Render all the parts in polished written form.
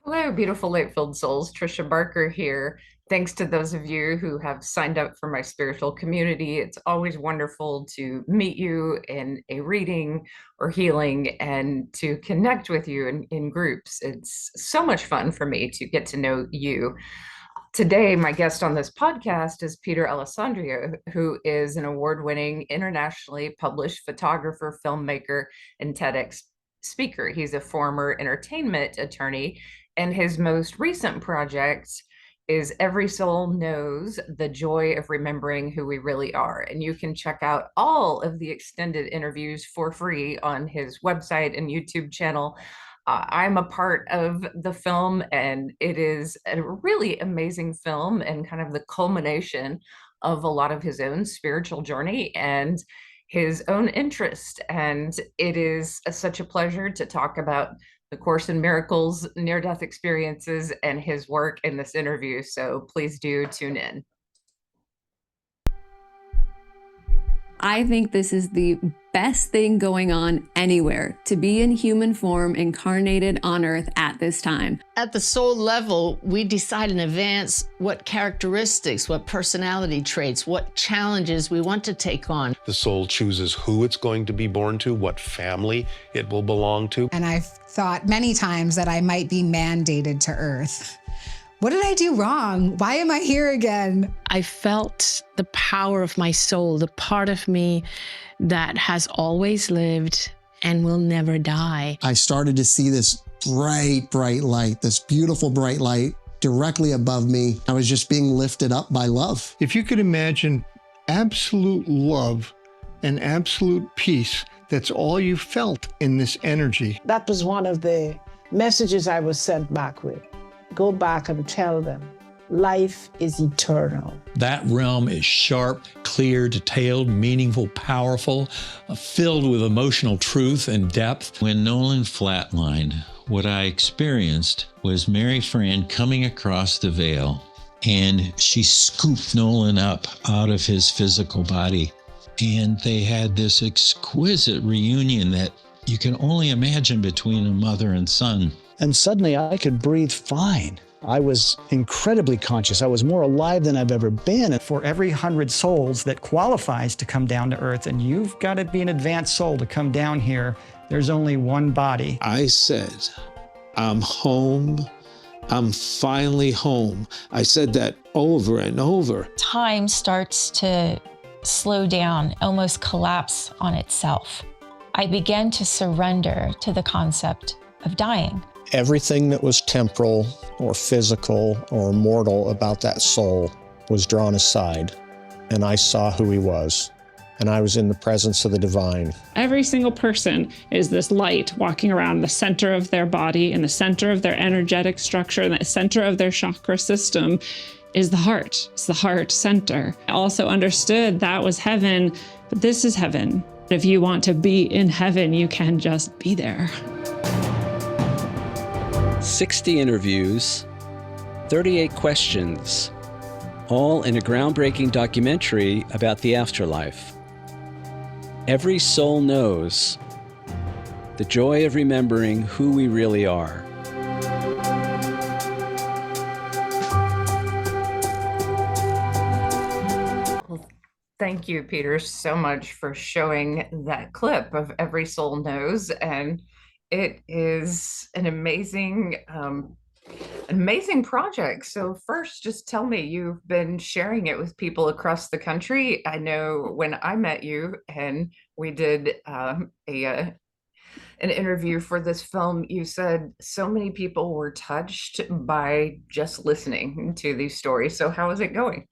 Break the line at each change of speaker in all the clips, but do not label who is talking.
Hello, beautiful light-filled souls. Trisha Barker here. Thanks to those of you who have signed up for my spiritual community. It's always wonderful to meet you in a reading or healing and to connect with you in groups. It's so much fun for me to get to know you. Today, my guest on this podcast is Peter Alessandria, who is an award-winning, internationally published photographer, filmmaker, and TEDx speaker. He's a former entertainment attorney, and his most recent project is Every Soul Knows: The Joy of Remembering Who We Really Are. And you can check out all of the extended interviews for free on his website and YouTube channel. I'm a part of the film, and it is a really amazing film and kind of the culmination of a lot of his own spiritual journey and his own interest. And it is such a pleasure to talk about the Course in Miracles, near-death experiences, and his work in this interview. So please do tune in.
I think this is the best thing going on anywhere, to be in human form incarnated on Earth at this time.
At the soul level, we decide in advance what characteristics, what personality traits, what challenges we want to take on.
The soul chooses who it's going to be born to, what family it will belong to.
And I've thought many times that I might be mandated to Earth. What did I do wrong? Why am I here again?
I felt the power of my soul, the part of me that has always lived and will never die.
I started to see this bright, bright light, this beautiful bright light directly above me. I was just being lifted up by love.
If you could imagine absolute love and absolute peace, that's all you felt in this energy.
That was one of the messages I was sent back with. Go back and tell them, life is eternal.
That realm is sharp, clear, detailed, meaningful, powerful, filled with emotional truth and depth.
When Nolan flatlined, what I experienced was Mary Fran coming across the veil, and she scooped Nolan up out of his physical body. And they had this exquisite reunion that you can only imagine between a mother and son.
And suddenly I could breathe fine. I was incredibly conscious. I was more alive than I've ever been.
For every 100 souls that qualifies to come down to Earth, and you've got to be an advanced soul to come down here, there's only one body.
I said, I'm home. I'm finally home. I said that over and over.
Time starts to slow down, almost collapse on itself. I began to surrender to the concept of dying.
Everything that was temporal or physical or mortal about that soul was drawn aside, and I saw who he was, and I was in the presence of the divine.
Every single person is this light walking around the center of their body, in the center of their energetic structure, in the center of their chakra system is the heart. It's the heart center. I also understood that was heaven, but this is heaven. If you want to be in heaven, you can just be there.
60 interviews, 38 questions, all in a groundbreaking documentary about the afterlife. Every soul knows the joy of remembering who we really are.
Thank you, Peter, so much for showing that clip of Every Soul Knows. And it is an amazing project. So first, just tell me, you've been sharing it with people across the country. I know when I met you and we did an interview for this film, you said so many people were touched by just listening to these stories. So how is it going?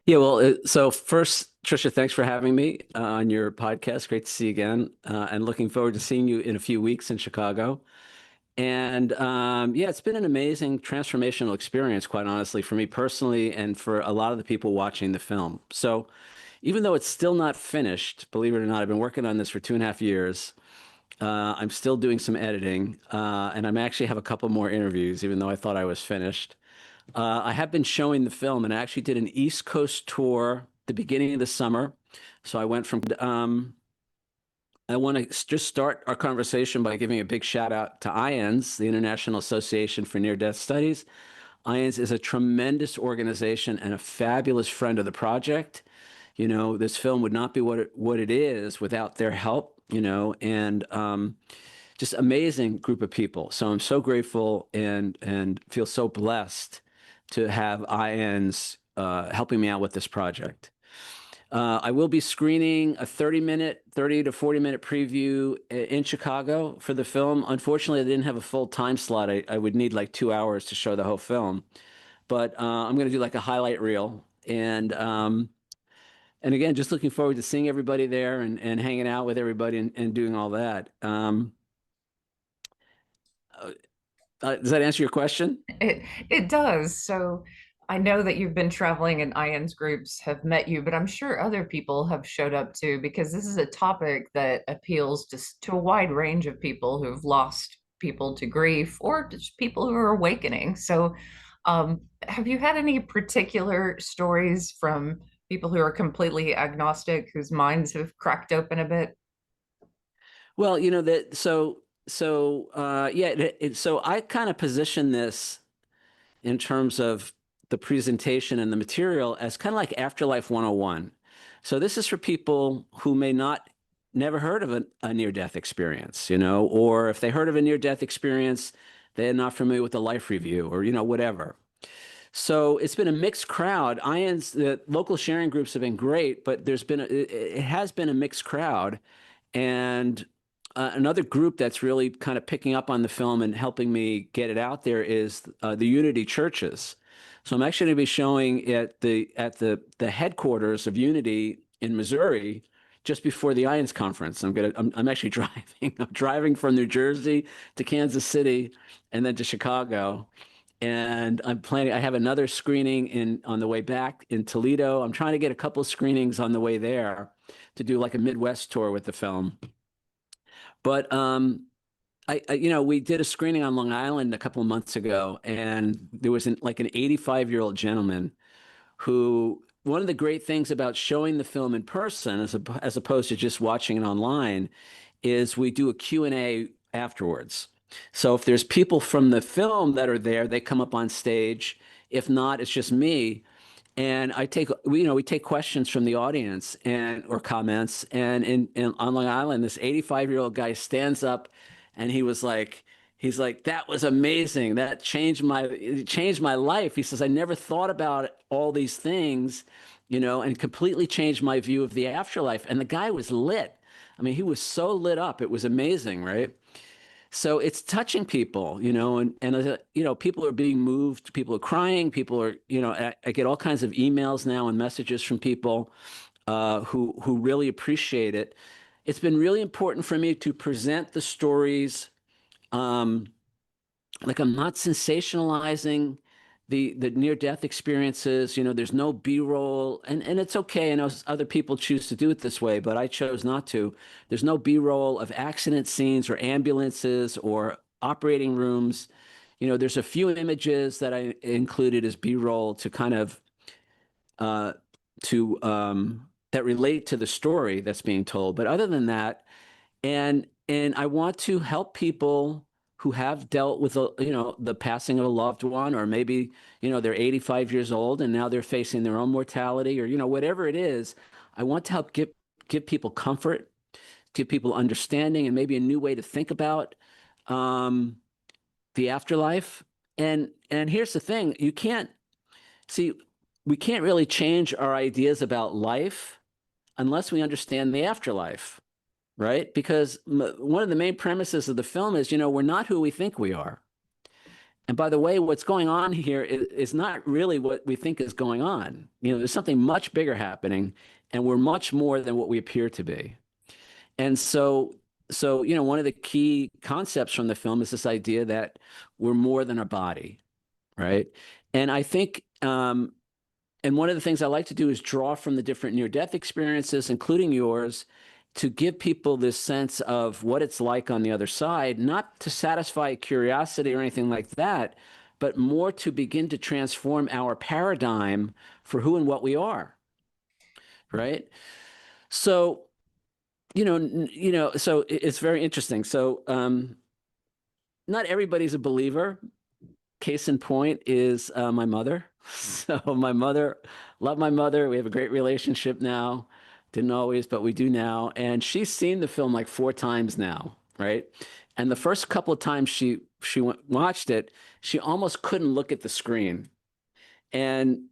Yeah, well, so first, Trisha, thanks for having me on your podcast. Great to see you again, and looking forward to seeing you in a few weeks in Chicago. And yeah, it's been an amazing transformational experience, quite honestly, for me personally and for a lot of the people watching the film. So even though it's still not finished, believe it or not, I've been working on this for 2.5 years. I'm still doing some editing, and I'm actually have a couple more interviews, even though I thought I was finished. I have been showing the film, and I actually did an East Coast tour the beginning of the summer. So I went from I want to just start our conversation by giving a big shout out to IANS, the International Association for Near-Death Studies. IANS is a tremendous organization and a fabulous friend of the project. You know, this film would not be what it is without their help, you know, and just amazing group of people. So I'm so grateful and feel so blessed to have IANS helping me out with this project. I will be screening a 30 to 40-minute preview in Chicago for the film. Unfortunately, I didn't have a full time slot. I would need like 2 hours to show the whole film. But I'm going to do like a highlight reel. And again, just looking forward to seeing everybody there and hanging out with everybody and doing all that. Does that answer your question?
It does. So I know that you've been traveling and IANS groups have met you, but I'm sure other people have showed up too, because this is a topic that appeals to a wide range of people who've lost people to grief or just people who are awakening. So have you had any particular stories from people who are completely agnostic, whose minds have cracked open a bit?
Well, you know that so I kind of position this in terms of the presentation and the material as kind of like Afterlife 101. So this is for people who may never heard of a near-death experience, you know, or if they heard of a near-death experience, they're not familiar with the life review or, you know, whatever. So it's been a mixed crowd. The local sharing groups have been great, but it has been a mixed crowd. And another group that's really kind of picking up on the film and helping me get it out there is the Unity churches. So I'm actually going to be showing at the headquarters of Unity in Missouri just before the IANS conference. I'm actually driving. I'm driving from New Jersey to Kansas City and then to Chicago. And I have another screening on the way back in Toledo. I'm trying to get a couple of screenings on the way there to do like a Midwest tour with the film. But you know, we did a screening on Long Island a couple of months ago, and there was like an 85-year-old gentleman who, one of the great things about showing the film in person as opposed to just watching it online is we do a Q&A afterwards. So if there's people from the film that are there, they come up on stage. If not, it's just me. And we take questions from the audience or comments. And on Long Island, this 85-year-old guy stands up and he's like, that was amazing. That changed my life. He says, I never thought about all these things, you know, and completely changed my view of the afterlife. And the guy was lit. I mean, he was so lit up. It was amazing, right? So it's touching people, you know, and you know, people are being moved, people are crying, people are, you know, I get all kinds of emails now and messages from people who really appreciate it. It's been really important for me to present the stories like I'm not sensationalizing the near-death experiences. You know, there's no B-roll, and it's okay. I know other people choose to do it this way, but I chose not to. There's no B-roll of accident scenes or ambulances or operating rooms. You know, there's a few images that I included as B-roll to kind of that relate to the story that's being told. But other than that, and I want to help people who have dealt with the passing of a loved one, or maybe, you know, they're 85 years old and now they're facing their own mortality, or, you know, whatever it is. I want to help give people comfort, give people understanding, and maybe a new way to think about the afterlife. And here's the thing: we can't really change our ideas about life unless we understand the afterlife. Right? Because one of the main premises of the film is, you know, we're not who we think we are. And by the way, what's going on here is not really what we think is going on. You know, there's something much bigger happening, and we're much more than what we appear to be. And so, you know, one of the key concepts from the film is this idea that we're more than a body, right? And I think, and one of the things I like to do is draw from the different near-death experiences, including yours, to give people this sense of what it's like on the other side, not to satisfy curiosity or anything like that, but more to begin to transform our paradigm for who and what we are, right? So So it's very interesting. So not everybody's a believer. Case in point is my mother. So my mother, love my mother. We have a great relationship now. Didn't always, but we do now. And she's seen the film like 4 times now, right? And the first couple of times watched it, she almost couldn't look at the screen. And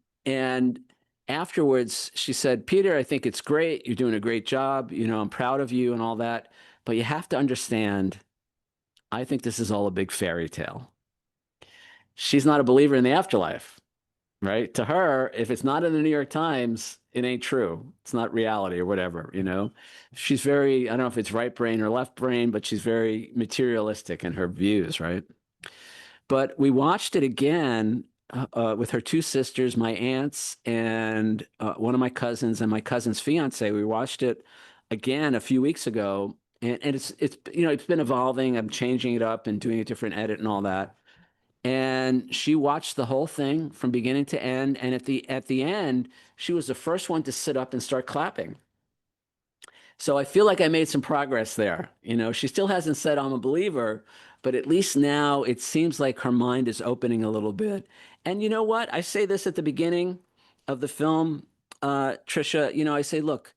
afterwards, she said, "Peter, I think it's great. You're doing a great job. I'm proud of you and all that. But you have to understand, I think this is all a big fairy tale." She's not a believer in the afterlife, right? To her, if it's not in the New York Times, it ain't true. It's not reality or whatever, She's very, I don't know if it's right brain or left brain, but she's very materialistic in her views, right? But we watched it again with her 2 sisters, my aunts, and one of my cousins and my cousin's fiance. We watched it again a few weeks ago, and it's been evolving. I'm changing it up and doing a different edit and all that. And she watched the whole thing from beginning to end. And at the end, she was the first one to sit up and start clapping. So I feel like I made some progress there. She still hasn't said I'm a believer, but at least now it seems like her mind is opening a little bit. And you know what? I say this at the beginning of the film, Trisha, I say, look,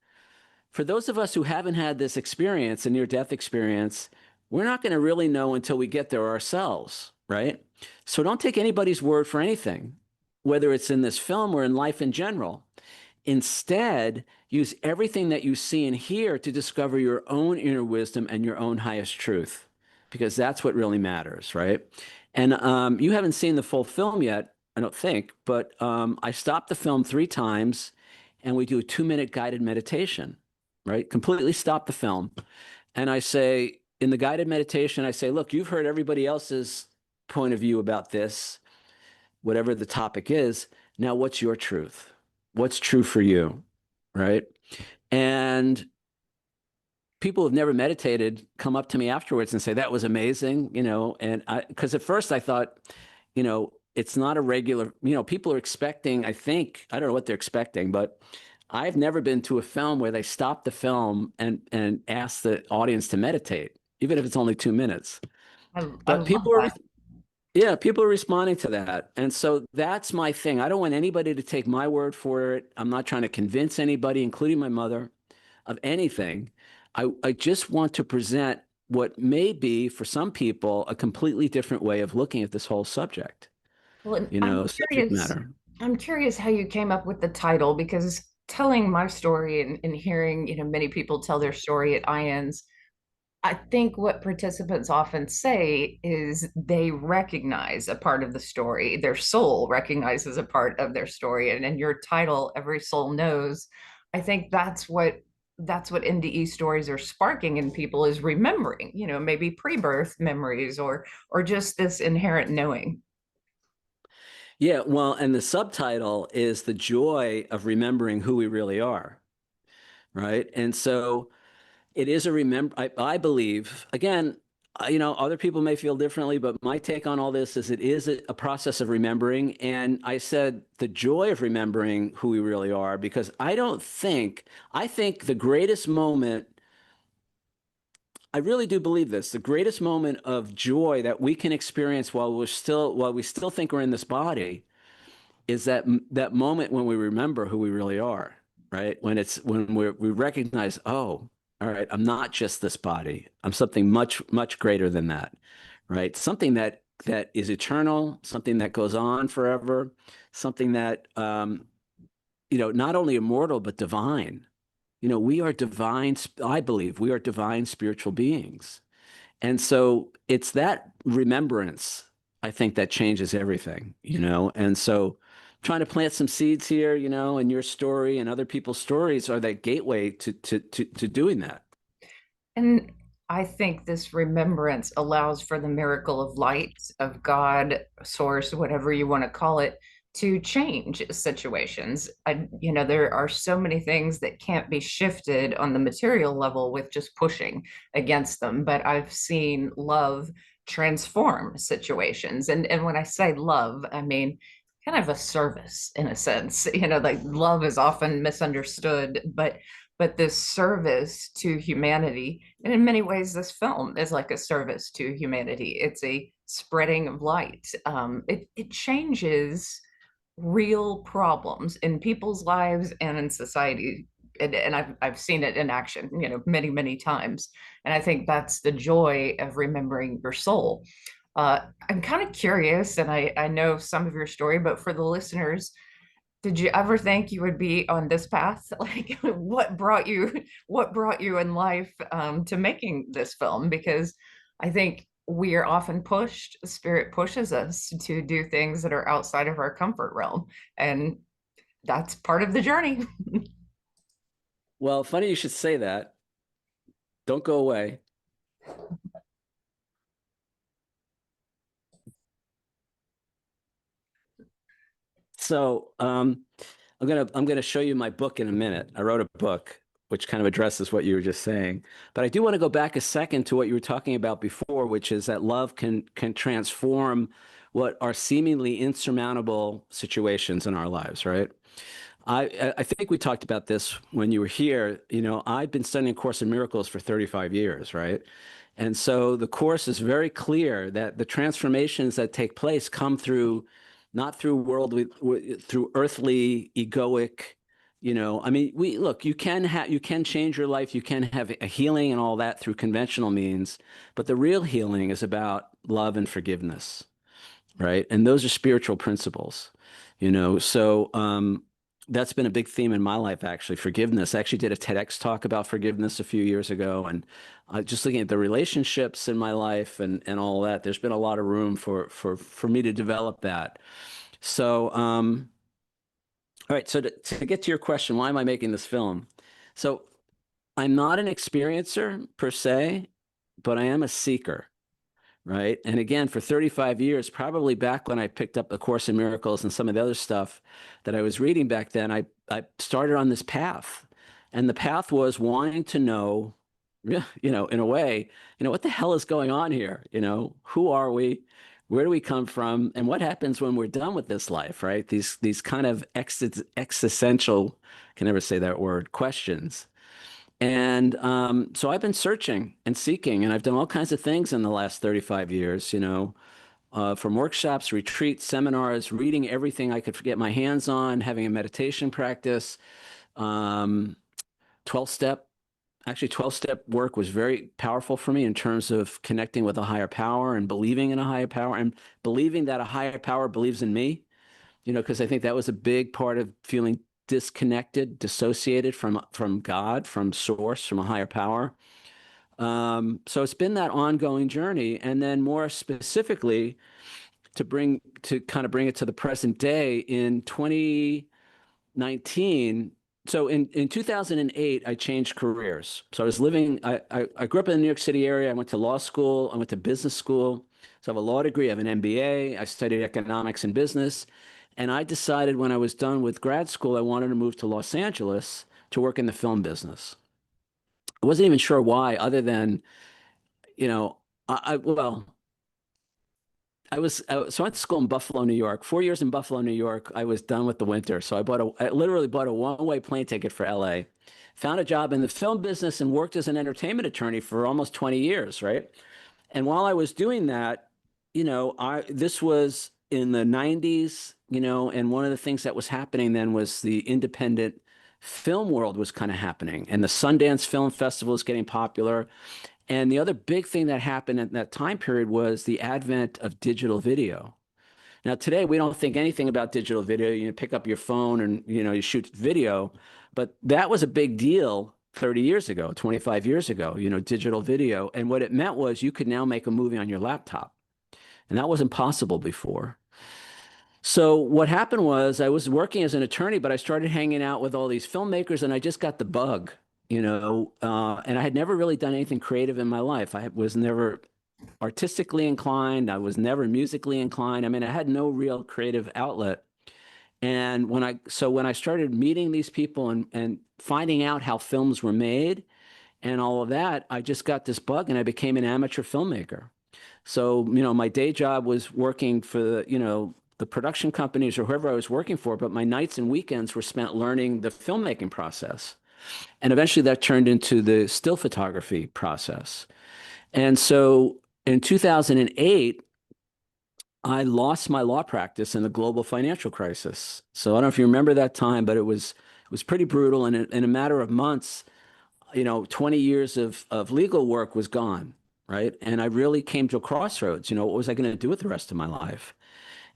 for those of us who haven't had this experience, a near-death experience, we're not going to really know until we get there ourselves, right? So don't take anybody's word for anything, whether it's in this film or in life in general. Instead, use everything that you see and hear to discover your own inner wisdom and your own highest truth, because that's what really matters, right? And you haven't seen the full film yet, I don't think, but I stopped the film 3 times, and we do a 2-minute guided meditation, right? Completely stop the film. And I say, in the guided meditation, I say, look, you've heard everybody else's point of view about this, whatever the topic is. Now, what's your truth? What's true for you, right? And people who've never meditated come up to me afterwards and say, that was amazing, and because at first I thought, it's not a regular, people are expecting, I don't know what they're expecting, but I've never been to a film where they stop the film and ask the audience to meditate, even if it's only 2 minutes. But people are, yeah, people are responding to that. And so that's my thing. I don't want anybody to take my word for it. I'm not trying to convince anybody, including my mother, of anything. I just want to present what may be, for some people, a completely different way of looking at this whole subject,
Well,
subject matter.
I'm curious how you came up with the title, because telling my story and hearing, many people tell their story at IANS, I think what participants often say is they recognize a part of the story. Their soul recognizes a part of their story. And in your title, Every Soul Knows, I think that's what NDE stories are sparking in people, is remembering, maybe pre-birth memories or just this inherent knowing.
Yeah, well, and the subtitle is the joy of remembering who we really are, right? And so it is I believe, again, other people may feel differently, but my take on all this is it is a process of remembering. And I said the joy of remembering who we really are, because I think the greatest moment, I really do believe this, the greatest moment of joy that we can experience while we still think we're in this body is that moment when we remember who we really are, right? When we recognize, oh, all right, I'm not just this body. I'm something much, much greater than that, right? Something that is eternal, something that goes on forever, something that, not only immortal, but divine. We are divine, I believe we are divine spiritual beings. And so it's that remembrance, I think, that changes everything, And so trying to plant some seeds here, and your story and other people's stories are that gateway to doing that.
And I think this remembrance allows for the miracle of light, of God, source, whatever you want to call it, to change situations. There are so many things that can't be shifted on the material level with just pushing against them. But I've seen love transform situations. And when I say love, I mean kind of a service in a sense. Like love is often misunderstood, but but this service to humanity. And in many ways, this film is like a service to humanity. It's a spreading of light. It changes real problems in people's lives and in society. And I've seen it in action, you know, many, many times. And I think that's the joy of remembering your soul. I'm kind of curious, and I know some of your story, but for the listeners, did you ever think you would be on this path? Like, what brought you in life to making this film? Because I think we are often pushed, spirit pushes us to do things that are outside of our comfort realm, and that's part of the journey.
Well, funny you should say that. Don't go away. So I'm gonna show you my book in a minute. I wrote a book which kind of addresses what you were just saying. But I do want to go back a second to what you were talking about before, which is that love can transform what are seemingly insurmountable situations in our lives, right? I think we talked about this when you were here. You know, I've been studying Course in Miracles for 35 years, right? And so the Course is very clear that the transformations that take place come through, not through worldly, through earthly, egoic, you know, I mean, look, you can change your life, you can have a healing and all that through conventional means, but the real healing is about love and forgiveness, right? And those are spiritual principles, you know. So that's been a big theme in my life, actually, forgiveness. I actually did a TEDx talk about forgiveness a few years ago, and just looking at the relationships in my life and all that, there's been a lot of room for me to develop that. So all right, so to get to your question, why am I making this film? So I'm not an experiencer per se, but I am a seeker, right? And again, for 35 years, probably back when I picked up A Course in Miracles and some of the other stuff that I was reading back then, I started on this path. And the path was wanting to know, you know, in a way, you know, what the hell is going on here? You know, who are we? Where do we come from? And what happens when we're done with this life, right? These kind of existential, can never say that word, questions. And so I've been searching and seeking, and I've done all kinds of things in the last 35 years, you know, from workshops, retreats, seminars, reading everything I could get my hands on, having a meditation practice, 12-step. Actually, 12-step work was very powerful for me in terms of connecting with a higher power and believing in a higher power and believing that a higher power believes in me, you know, because I think that was a big part of feeling disconnected, dissociated from God, from source, from a higher power. So it's been that ongoing journey. And then more specifically, to kind of bring it to the present day, in 2019, so in 2008, I changed careers. So I was living, I grew up in the New York City area. I went to law school. I went to business school. So I have a law degree. I have an MBA. I studied economics and business. And I decided when I was done with grad school, I wanted to move to Los Angeles to work in the film business. I wasn't even sure why, other than, you know, so I went to school in Buffalo, New York. 4 years in Buffalo, New York. I was done with the winter. So I literally bought a one-way plane ticket for LA, found a job in the film business and worked as an entertainment attorney for almost 20 years, right? And while I was doing that, you know, this was in the 90s, you know, and one of the things that was happening then was the independent film world was kind of happening, and the Sundance Film Festival was getting popular. And the other big thing that happened at that time period was the advent of digital video. Now, today, we don't think anything about digital video. You pick up your phone and, you know, you shoot video. But that was a big deal 30 years ago, 25 years ago, you know, digital video. And what it meant was you could now make a movie on your laptop. And that wasn't possible before. So what happened was I was working as an attorney, but I started hanging out with all these filmmakers, and I just got the bug, you know, and I had never really done anything creative in my life. I was never artistically inclined. I was never musically inclined. I mean, I had no real creative outlet. And when I started meeting these people and finding out how films were made and all of that, I just got this bug and I became an amateur filmmaker. So, you know, my day job was working for the, you know, the production companies or whoever I was working for, but my nights and weekends were spent learning the filmmaking process. And eventually that turned into the still photography process. And so in 2008, I lost my law practice in the global financial crisis. So I don't know if you remember that time, but it was pretty brutal. And in a matter of months, 20 years of legal work was gone, right? And I really came to a crossroads. What was I going to do with the rest of my life?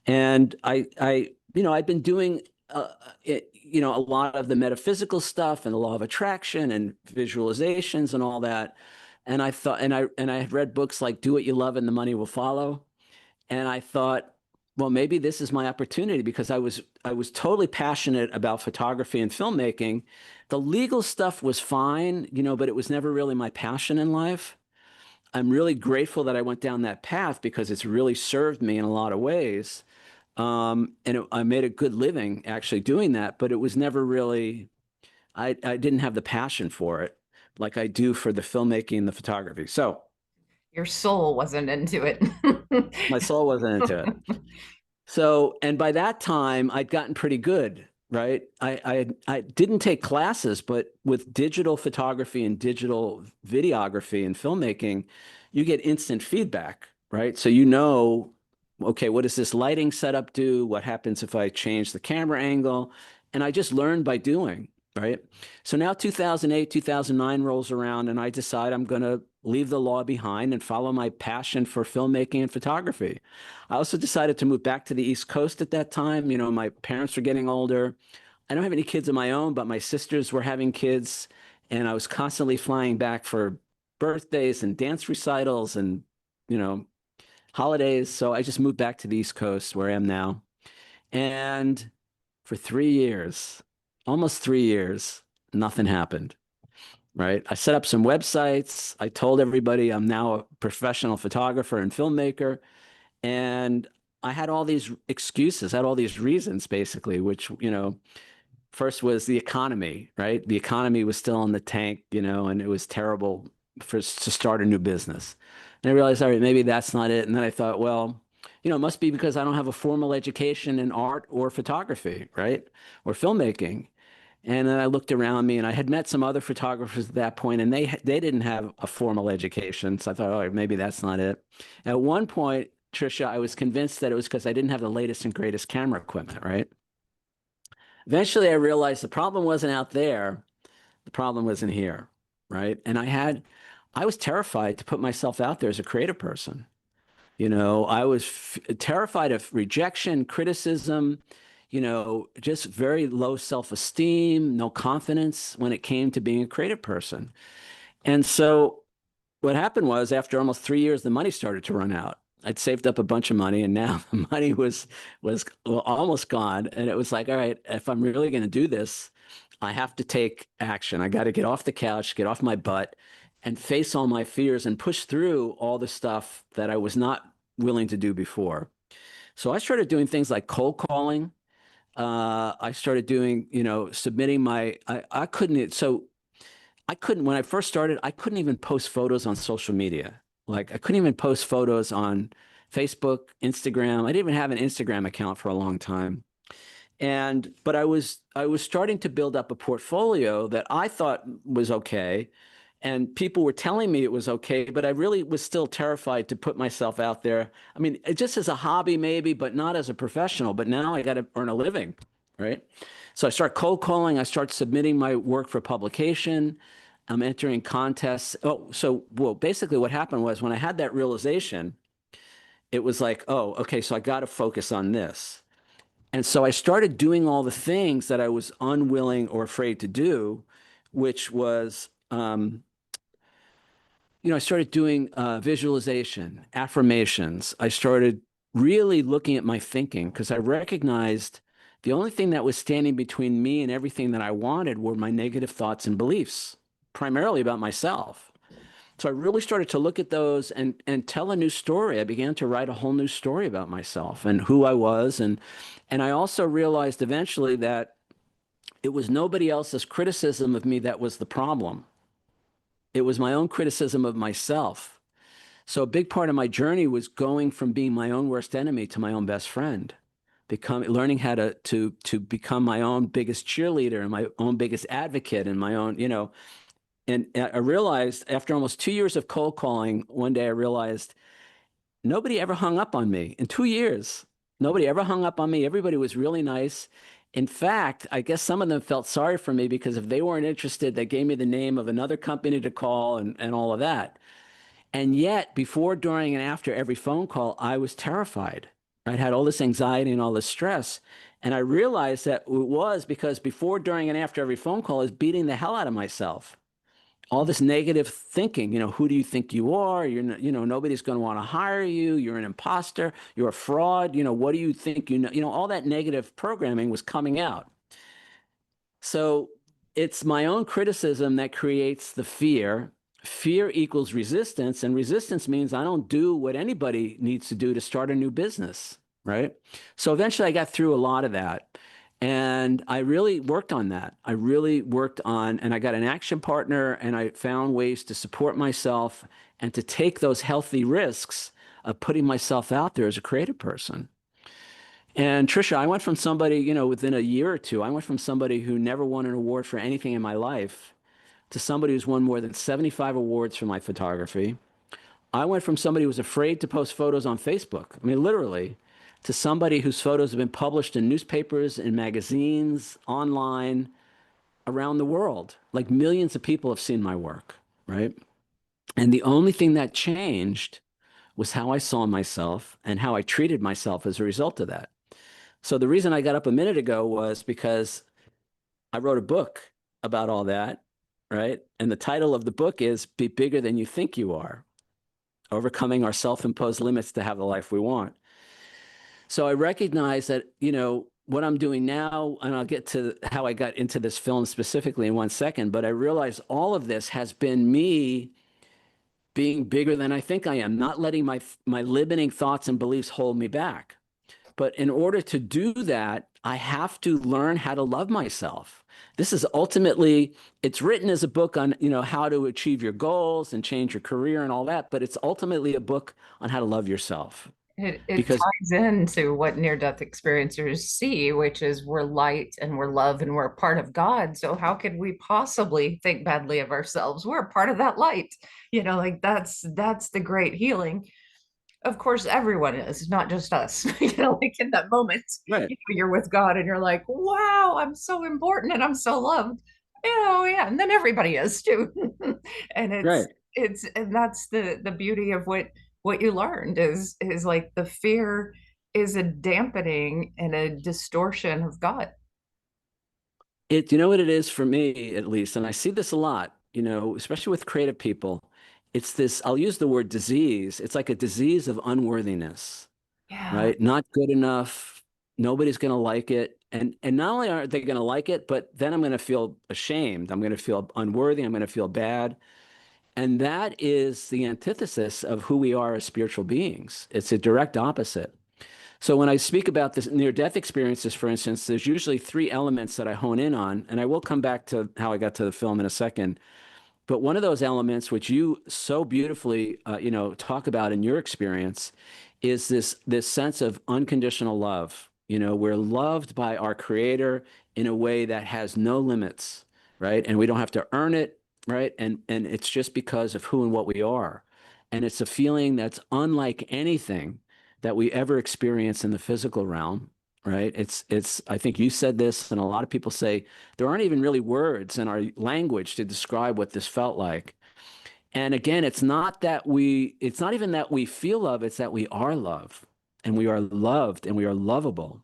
And I'd been doing, a lot of the metaphysical stuff and the law of attraction and visualizations and all that. And I thought, and I had read books like Do What You Love and the Money Will Follow. And I thought, well, maybe this is my opportunity, because I was totally passionate about photography and filmmaking. The legal stuff was fine, but it was never really my passion in life. I'm really grateful that I went down that path, because it's really served me in a lot of ways. I made a good living actually doing that, but it was never really, I didn't have the passion for it like I do for the filmmaking and the photography. So
your soul wasn't into it.
my soul wasn't into it. So, and by that time I'd gotten pretty good, right? I didn't take classes, but with digital photography and digital videography and filmmaking, you get instant feedback, right? So, okay, what does this lighting setup do? What happens if I change the camera angle? And I just learned by doing, right? So now 2008, 2009 rolls around, and I decide I'm going to leave the law behind and follow my passion for filmmaking and photography. I also decided to move back to the East Coast at that time. My parents were getting older. I don't have any kids of my own, but my sisters were having kids, and I was constantly flying back for birthdays and dance recitals and, holidays. So I just moved back to the East Coast, where I am now. And for 3 years, almost 3 years, nothing happened, right? I set up some websites. I told everybody I'm now a professional photographer and filmmaker. And I had all these excuses, I had all these reasons, basically, which, first was the economy, right? The economy was still in the tank, and it was terrible to start a new business. And I realized, all right, maybe that's not it. And then I thought, well, it must be because I don't have a formal education in art or photography, right? Or filmmaking. And then I looked around me, and I had met some other photographers at that point, and they didn't have a formal education. So I thought, all right, maybe that's not it. At one point, Trisha, I was convinced that it was because I didn't have the latest and greatest camera equipment, right? Eventually, I realized the problem wasn't out there. The problem was in here, right? And I was terrified to put myself out there as a creative person. I was terrified of rejection, criticism, just very low self-esteem, no confidence when it came to being a creative person. And so what happened was, after almost 3 years, the money started to run out. I'd saved up a bunch of money, and now the money was almost gone. And it was like, all right, if I'm really going to do this, I have to take action. I got to get off the couch, get off my butt, and face all my fears and push through all the stuff that I was not willing to do before. So I started doing things like cold calling. I started doing, submitting I couldn't, when I first started, I couldn't even post photos on social media. Like, I couldn't even post photos on Facebook, Instagram. I didn't even have an Instagram account for a long time. But I was starting to build up a portfolio that I thought was okay. And people were telling me it was okay, but I really was still terrified to put myself out there. I mean, just as a hobby maybe, but not as a professional. But now I got to earn a living, right? So I start cold calling. I start submitting my work for publication. I'm entering contests. Basically what happened was, when I had that realization, it was like, oh, okay, so I got to focus on this. And so I started doing all the things that I was unwilling or afraid to do, which was, I started doing visualization, affirmations. I started really looking at my thinking, because I recognized the only thing that was standing between me and everything that I wanted were my negative thoughts and beliefs, primarily about myself. So I really started to look at those and tell a new story. I began to write a whole new story about myself and who I was. And I also realized eventually that it was nobody else's criticism of me that was the problem. It was my own criticism of myself. So a big part of my journey was going from being my own worst enemy to my own best friend, learning how to become my own biggest cheerleader and my own biggest advocate and my own, and I realized after almost 2 years of cold calling, one day I realized nobody ever hung up on me in 2 years. Nobody ever hung up on me. Everybody was really nice. In fact, I guess some of them felt sorry for me because if they weren't interested, they gave me the name of another company to call and all of that. And yet, before, during, and after every phone call, I was terrified. I had all this anxiety and all this stress. And I realized that it was because before, during, and after every phone call, I was beating the hell out of myself. All this negative thinking, who do you think you are? You're not, nobody's going to want to hire you. You're an imposter. You're a fraud. what do you think you know? All that negative programming was coming out. So it's my own criticism that creates the fear. Fear equals resistance, and resistance means I don't do what anybody needs to do to start a new business, right? So eventually I got through a lot of that. And I really worked on that. And I got an action partner, and I found ways to support myself and to take those healthy risks of putting myself out there as a creative person. And Trisha, I went from somebody, within a year or two, I went from somebody who never won an award for anything in my life to somebody who's won more than 75 awards for my photography. I went from somebody who was afraid to post photos on Facebook, literally, to somebody whose photos have been published in newspapers, in magazines, online, around the world. Like millions of people have seen my work, right? And the only thing that changed was how I saw myself and how I treated myself as a result of that. So the reason I got up a minute ago was because I wrote a book about all that, right? And the title of the book is Be Bigger Than You Think You Are: Overcoming Our Self-Imposed Limits to Have the Life We Want. So I recognize that, what I'm doing now, and I'll get to how I got into this film specifically in 1 second, but I realize all of this has been me being bigger than I think I am, not letting my limiting thoughts and beliefs hold me back. But in order to do that, I have to learn how to love myself. This is ultimately, it's written as a book on, how to achieve your goals and change your career and all that, but it's ultimately a book on how to love yourself.
It ties into what near-death experiencers see, which is we're light and we're love and we're a part of God. So how could we possibly think badly of ourselves? We're a part of that light. That's the great healing. Of course, everyone is, not just us. Like in that moment,
right.
You're with God and you're like, wow, I'm so important and I'm so loved. Yeah, and then everybody is too. And and that's the beauty of what you learned is like the fear is a dampening and a distortion of God.
You know what it is for me, at least, and I see this a lot, especially with creative people. It's this, I'll use the word disease. It's like a disease of unworthiness, right? Not good enough. Nobody's going to like it. And not only aren't they going to like it, but then I'm going to feel ashamed. I'm going to feel unworthy. I'm going to feel bad. And that is the antithesis of who we are as spiritual beings. It's a direct opposite. So when I speak about this near-death experiences, for instance, there's usually 3 elements that I hone in on, and I will come back to how I got to the film in a second. But one of those elements, which you so beautifully, talk about in your experience, is this sense of unconditional love. We're loved by our Creator in a way that has no limits, right? And we don't have to earn it, right? And it's just because of who and what we are. And it's a feeling that's unlike anything that we ever experience in the physical realm, right? I think you said this, and a lot of people say there aren't even really words in our language to describe what this felt like. And again, it's not even that we feel love, it's that we are love, and we are loved, and we are lovable.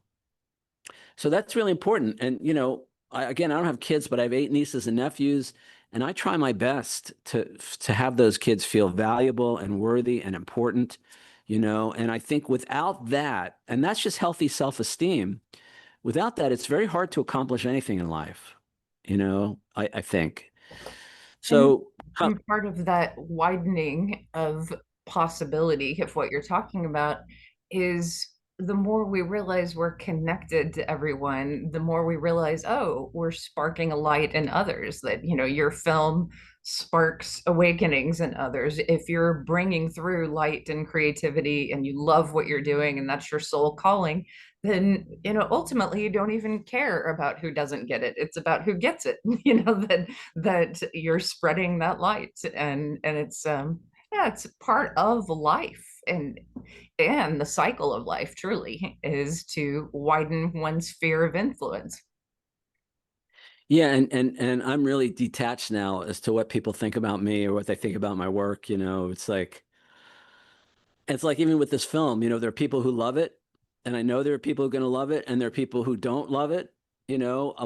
So that's really important. And, I don't have kids, but I have 8 nieces and nephews, and I try my best to have those kids feel valuable and worthy and important. And I think without that, and that's just healthy self-esteem, without that, it's very hard to accomplish anything in life, I think. So
and part of that widening of possibility of what you're talking about is the more we realize we're connected to everyone, the more we realize, oh, we're sparking a light in others, that, your film sparks awakenings in others. If you're bringing through light and creativity and you love what you're doing and that's your soul calling, then, ultimately you don't even care about who doesn't get it. It's about who gets it, that you're spreading that light. And it's, yeah, it's part of life. And the cycle of life truly is to widen one's sphere of influence.
Yeah, and I'm really detached now as to what people think about me or what they think about my work. It's like even with this film, there are people who love it, and I know there are people who are going to love it, and there are people who don't love it. A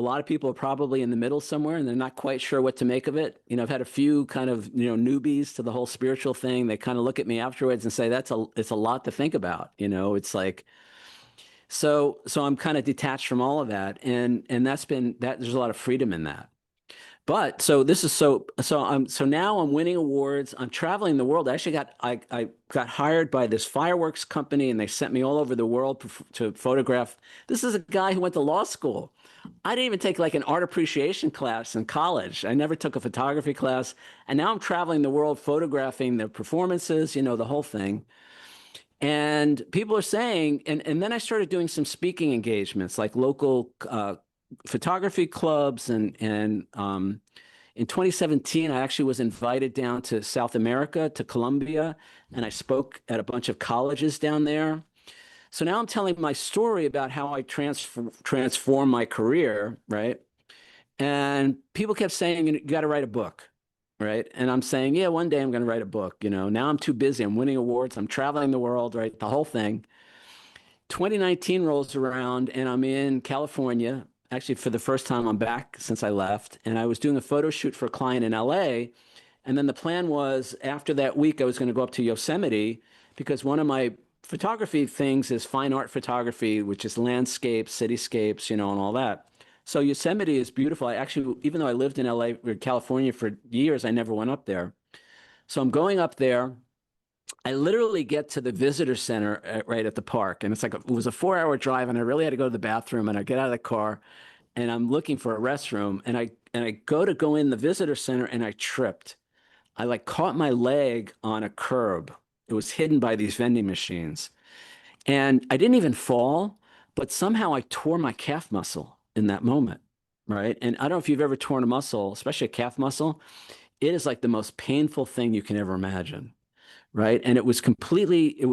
lot of people are probably in the middle somewhere, and they're not quite sure what to make of it. I've had a few kind of newbies to the whole spiritual thing. They kind of look at me afterwards and say, it's a lot to think about. It's like. So I'm kind of detached from all of that, and there's a lot of freedom in that. But so this is so now I'm winning awards. I'm traveling the world. I got hired by this fireworks company, and they sent me all over the world to photograph. This is a guy who went to law school. I didn't even take like an art appreciation class in college. I never took a photography class, and now I'm traveling the world photographing the performances, the whole thing. And people are saying, and then I started doing some speaking engagements, like local photography clubs, and in 2017, I actually was invited down to South America, to Colombia, and I spoke at a bunch of colleges down there. So now I'm telling my story about how I transform my career, right? And people kept saying, you got to write a book. Right. And I'm saying, yeah, one day I'm going to write a book. Now I'm too busy. I'm winning awards. I'm traveling the world, right? The whole thing. 2019 rolls around and I'm in California. Actually, for the first time, I'm back since I left. And I was doing a photo shoot for a client in LA. And then the plan was after that week, I was going to go up to Yosemite because one of my photography things is fine art photography, which is landscapes, cityscapes, and all that. So Yosemite is beautiful. I actually, even though I lived in LA or California for years, I never went up there. So I'm going up there. I literally get to the visitor center right at the park. And it was a 4-hour drive and I really had to go to the bathroom, and I get out of the car and I'm looking for a restroom, and I go in the visitor center and I tripped. I like caught my leg on a curb. It was hidden by these vending machines. And I didn't even fall, but somehow I tore my calf muscle in that moment, right? And I don't know if you've ever torn a muscle, especially a calf muscle. It is like the most painful thing you can ever imagine, right? And it was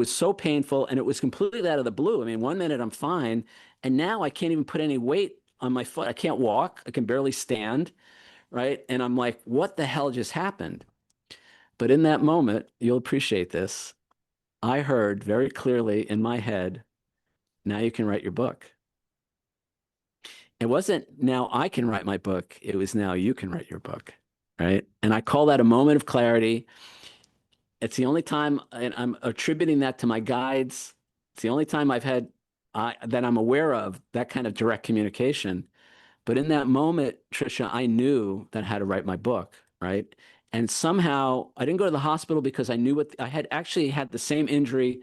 so painful, and it was completely out of the blue. I mean, one minute I'm fine, and now I can't even put any weight on my foot. I can't walk. I can barely stand, right? And I'm like, what the hell just happened? But in that moment, you'll appreciate this. I heard very clearly in my head, now you can write your book. It wasn't now I can write my book. It was now you can write your book, right? And I call that a moment of clarity. It's the only time, and I'm attributing that to my guides. It's the only time I've had that I'm aware of that kind of direct communication. But in that moment, Trisha, I knew that I had to write my book, right? And somehow I didn't go to the hospital because I knew I had actually had the same injury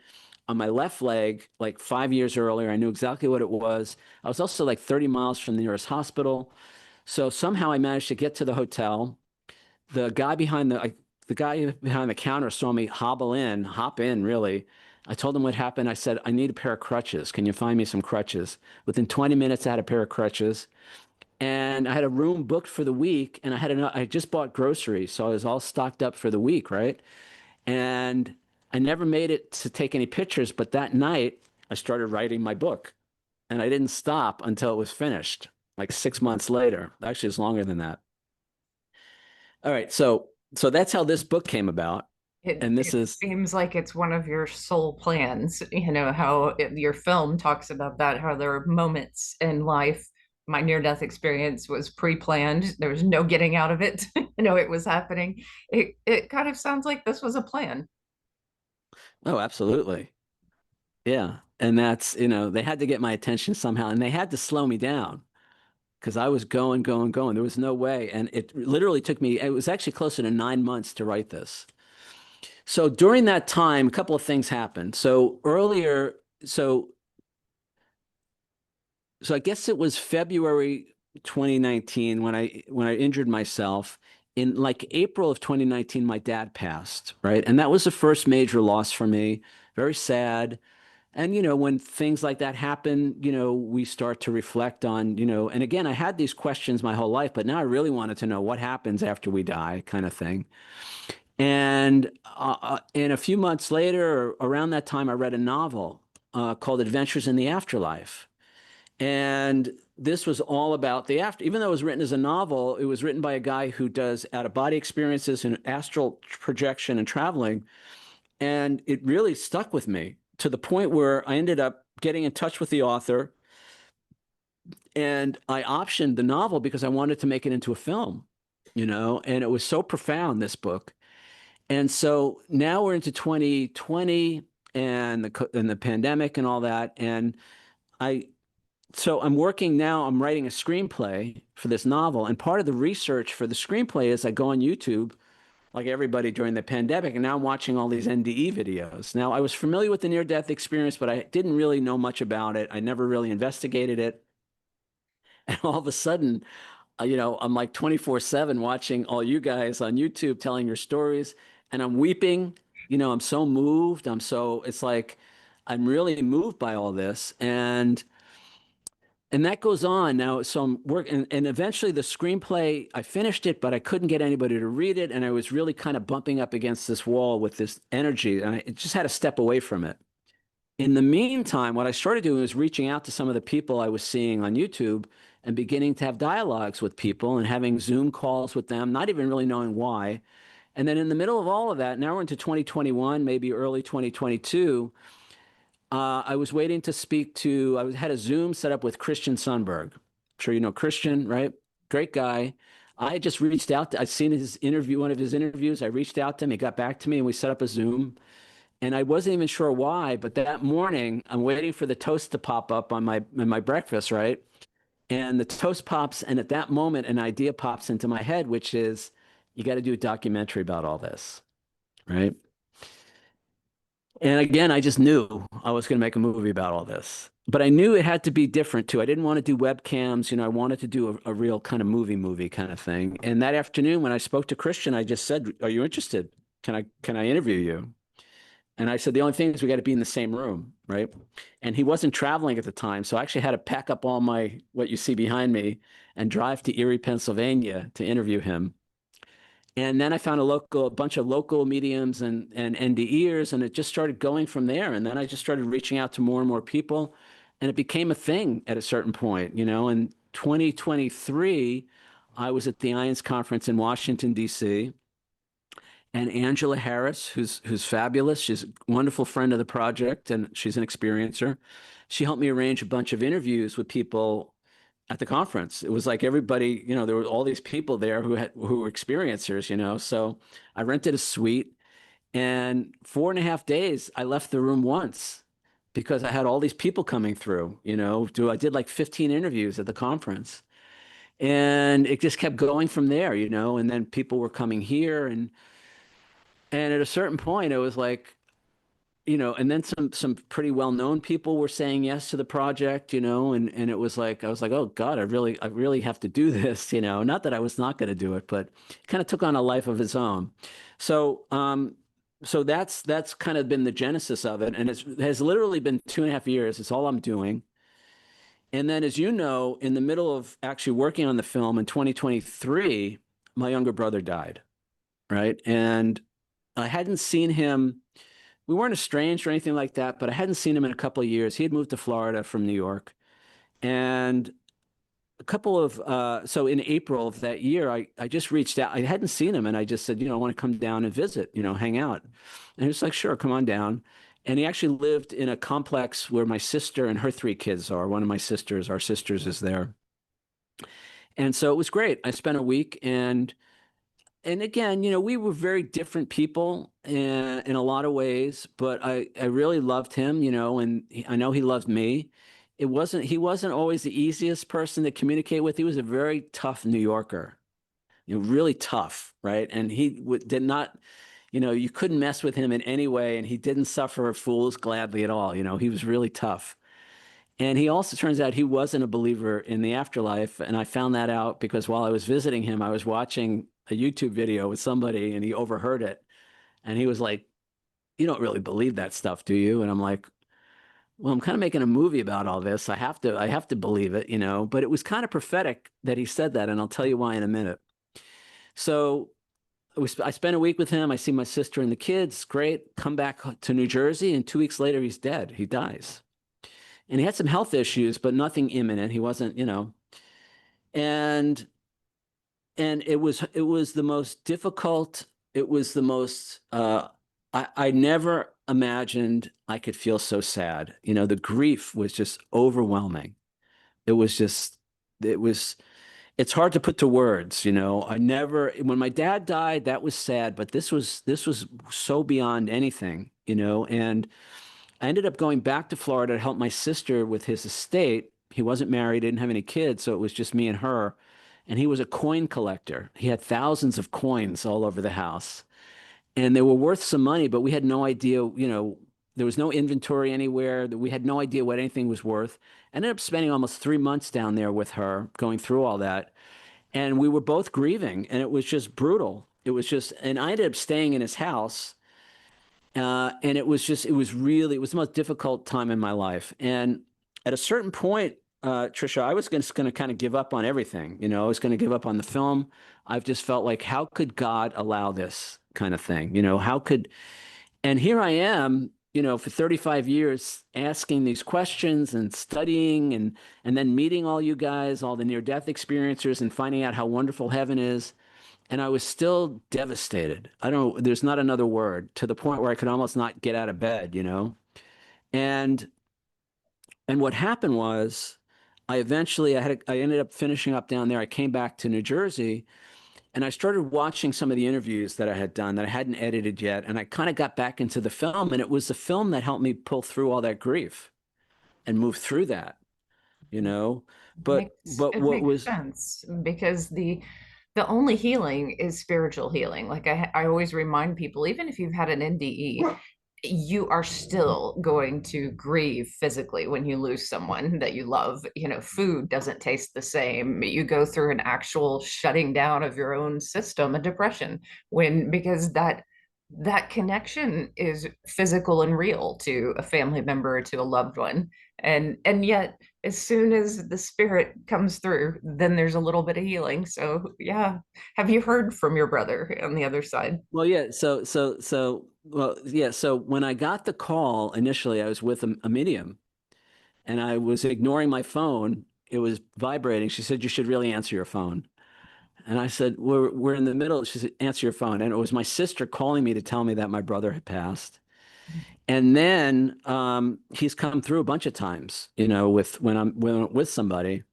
on my left leg like 5 years earlier. I knew exactly what it was. I was also like 30 miles from the nearest hospital. So somehow I managed to get to the hotel. The guy behind the counter saw me hop in, really. I told him what happened. I said, I need a pair of crutches. Can you find me some crutches? Within 20 minutes, I had a pair of crutches. And I had a room booked for the week, and I just bought groceries, so I was all stocked up for the week, right? And I never made it to take any pictures, but that night I started writing my book, and I didn't stop until it was finished, like 6 months later. Actually, it's longer than that. All right, so that's how this book came about.
It seems like it's one of your soul plans, how your film talks about that, how there are moments in life. My near-death experience was pre-planned. There was no getting out of it. It was happening. It kind of sounds like this was a plan.
Oh, absolutely. Yeah. And that's, they had to get my attention somehow, and they had to slow me down because I was going. There was no way. And it literally took me, it was actually closer to 9 months to write this. So during that time, a couple of things happened. So so I guess it was February 2019 when I injured myself. In like April of 2019, my dad passed, right? And that was the first major loss for me. Very sad. And, when things like that happen, we start to reflect on, and again, I had these questions my whole life, but now I really wanted to know what happens after we die, kind of thing. And a few months later, around that time, I read a novel called Adventures in the Afterlife. And this was all about the after. Even though it was written as a novel, it was written by a guy who does out-of-body experiences and astral projection and traveling. And it really stuck with me to the point where I ended up getting in touch with the author, and I optioned the novel because I wanted to make it into a film, and it was so profound, this book. And so now we're into 2020 and the pandemic and all that. And so I'm working now, I'm writing a screenplay for this novel. And part of the research for the screenplay is I go on YouTube, like everybody during the pandemic, and now I'm watching all these NDE videos. Now, I was familiar with the near-death experience, but I didn't really know much about it. I never really investigated it. And all of a sudden, I'm like 24/7 watching all you guys on YouTube telling your stories, and I'm weeping. I'm so moved. It's like I'm really moved by all this. And that goes on now. So I'm working, and eventually the screenplay, I finished it, but I couldn't get anybody to read it. And I was really kind of bumping up against this wall with this energy, and I just had to step away from it. In the meantime, what I started doing was reaching out to some of the people I was seeing on YouTube and beginning to have dialogues with people and having Zoom calls with them, not even really knowing why. And then in the middle of all of that, now we're into 2021, maybe early 2022, I was waiting to speak to, I had a Zoom set up with Christian Sundberg. I'm sure you know Christian, right? Great guy. I just reached out I'd seen his interview, one of his interviews. I reached out to him. He got back to me and we set up a Zoom. And I wasn't even sure why, but that morning I'm waiting for the toast to pop up on my breakfast, right? And the toast pops, and at that moment, an idea pops into my head, which is, you got to do a documentary about all this, right? And again, I just knew I was going to make a movie about all this, but I knew it had to be different too. I didn't want to do webcams. I wanted to do a real kind of movie kind of thing. And that afternoon, when I spoke to Christian, I just said, "Are you interested? Can I interview you?" And I said, the only thing is we got to be in the same room, right? And he wasn't traveling at the time, so I actually had to pack up all what you see behind me and drive to Erie, Pennsylvania to interview him. And then I found a bunch of local mediums and NDEers, and it just started going from there. And then I just started reaching out to more and more people, and it became a thing at a certain point. In 2023, I was at the IANS conference in Washington, D.C., and Angela Harris, who's fabulous. She's a wonderful friend of the project, and she's an experiencer. She helped me arrange a bunch of interviews with people at the conference. It was like everybody, there were all these people there who were experiencers, So I rented a suite, and 4.5 days, I left the room once because I had all these people coming through, I did like 15 interviews at the conference, and it just kept going from there, and then people were coming here, and at a certain point, it was like, and then some pretty well-known people were saying yes to the project, and it was like, I was like, oh God, I really have to do this, not that I was not going to do it, but it kind of took on a life of its own. So, so that's kind of been the genesis of it. And it has literally been 2.5 years. It's all I'm doing. And then, as you know, in the middle of actually working on the film in 2023, my younger brother died, right? And I hadn't seen him. We weren't estranged or anything like that, but I hadn't seen him in a couple of years. He had moved to Florida from New York. And so in April of that year, I just reached out. I hadn't seen him, and I just said, I want to come down and visit, hang out. And he was like, sure, come on down. And he actually lived in a complex where my sister and her 3 kids are. One of my sisters, our sisters, is there. And so it was great. I spent a week, and again, we were very different people in a lot of ways, but I really loved him, and I know he loved me. He wasn't always the easiest person to communicate with. He was a very tough New Yorker, really tough, right? And he did not, you couldn't mess with him in any way, and he didn't suffer fools gladly at all. He was really tough. And he also turns out he wasn't a believer in the afterlife. And I found that out because while I was visiting him, I was watching a YouTube video with somebody and he overheard it. And he was like, "You don't really believe that stuff, do you?" And I'm like, "Well, I'm kind of making a movie about all this. I have to believe it, you know." But it was kind of prophetic that he said that, and I'll tell you why in a minute. So I spent a week with him. I see my sister and the kids. Great. Come back to New Jersey, and 2 weeks later, he's dead. He dies. And he had some health issues, but nothing imminent. He wasn't, you know. And it was the most difficult. It was the most. I never imagined I could feel so sad. You know, the grief was just overwhelming. It was just. It was. It's hard to put to words, you know. I never, when my dad died, that was sad, but this was so beyond anything, you know. And I ended up going back to Florida to help my sister with his estate. He wasn't married, didn't have any kids, so it was just me and her. And he was a coin collector. He had thousands of coins all over the house, and they were worth some money, but we had no idea, you know, there was no inventory anywhere. That we had no idea what anything was worth. I ended up spending almost 3 months down there with her, going through all that. And we were both grieving, and it was just brutal. It was just, and I ended up staying in his house. And it was just, it was the most difficult time in my life. And at a certain point, Trisha, I was just going to kind of give up on everything. You know, I was going to give up on the film. I've just felt like, how could God allow this kind of thing? You know, and here I am, you know, for 35 years asking these questions and studying and then meeting all you guys, all the near-death experiencers, and finding out how wonderful heaven is. And I was still devastated. There's not another word, to the point where I could almost not get out of bed, you know? And what happened was I ended up finishing up down there. I came back to New Jersey, and I started watching some of the interviews that I had done that I hadn't edited yet. And I kind of got back into the film, and it was the film that helped me pull through all that grief and move through that, you know? But
It
what
makes
was,
sense because the only healing is spiritual healing. Like I always remind people, even if you've had an NDE, you are still going to grieve physically when you lose someone that you love. You know, food doesn't taste the same. You go through an actual shutting down of your own system, a depression, because that connection is physical and real to a family member, to a loved one. And yet as soon as the spirit comes through, then there's a little bit of healing. So yeah. Have you heard from your brother on the other side?
well, yeah. Well, yeah. So when I got the call initially, I was with a medium, and I was ignoring my phone. It was vibrating. She said, "You should really answer your phone." And I said, we're in the middle. She said, "Answer your phone." And it was my sister calling me to tell me that my brother had passed. And then he's come through a bunch of times, you know, when I'm with somebody.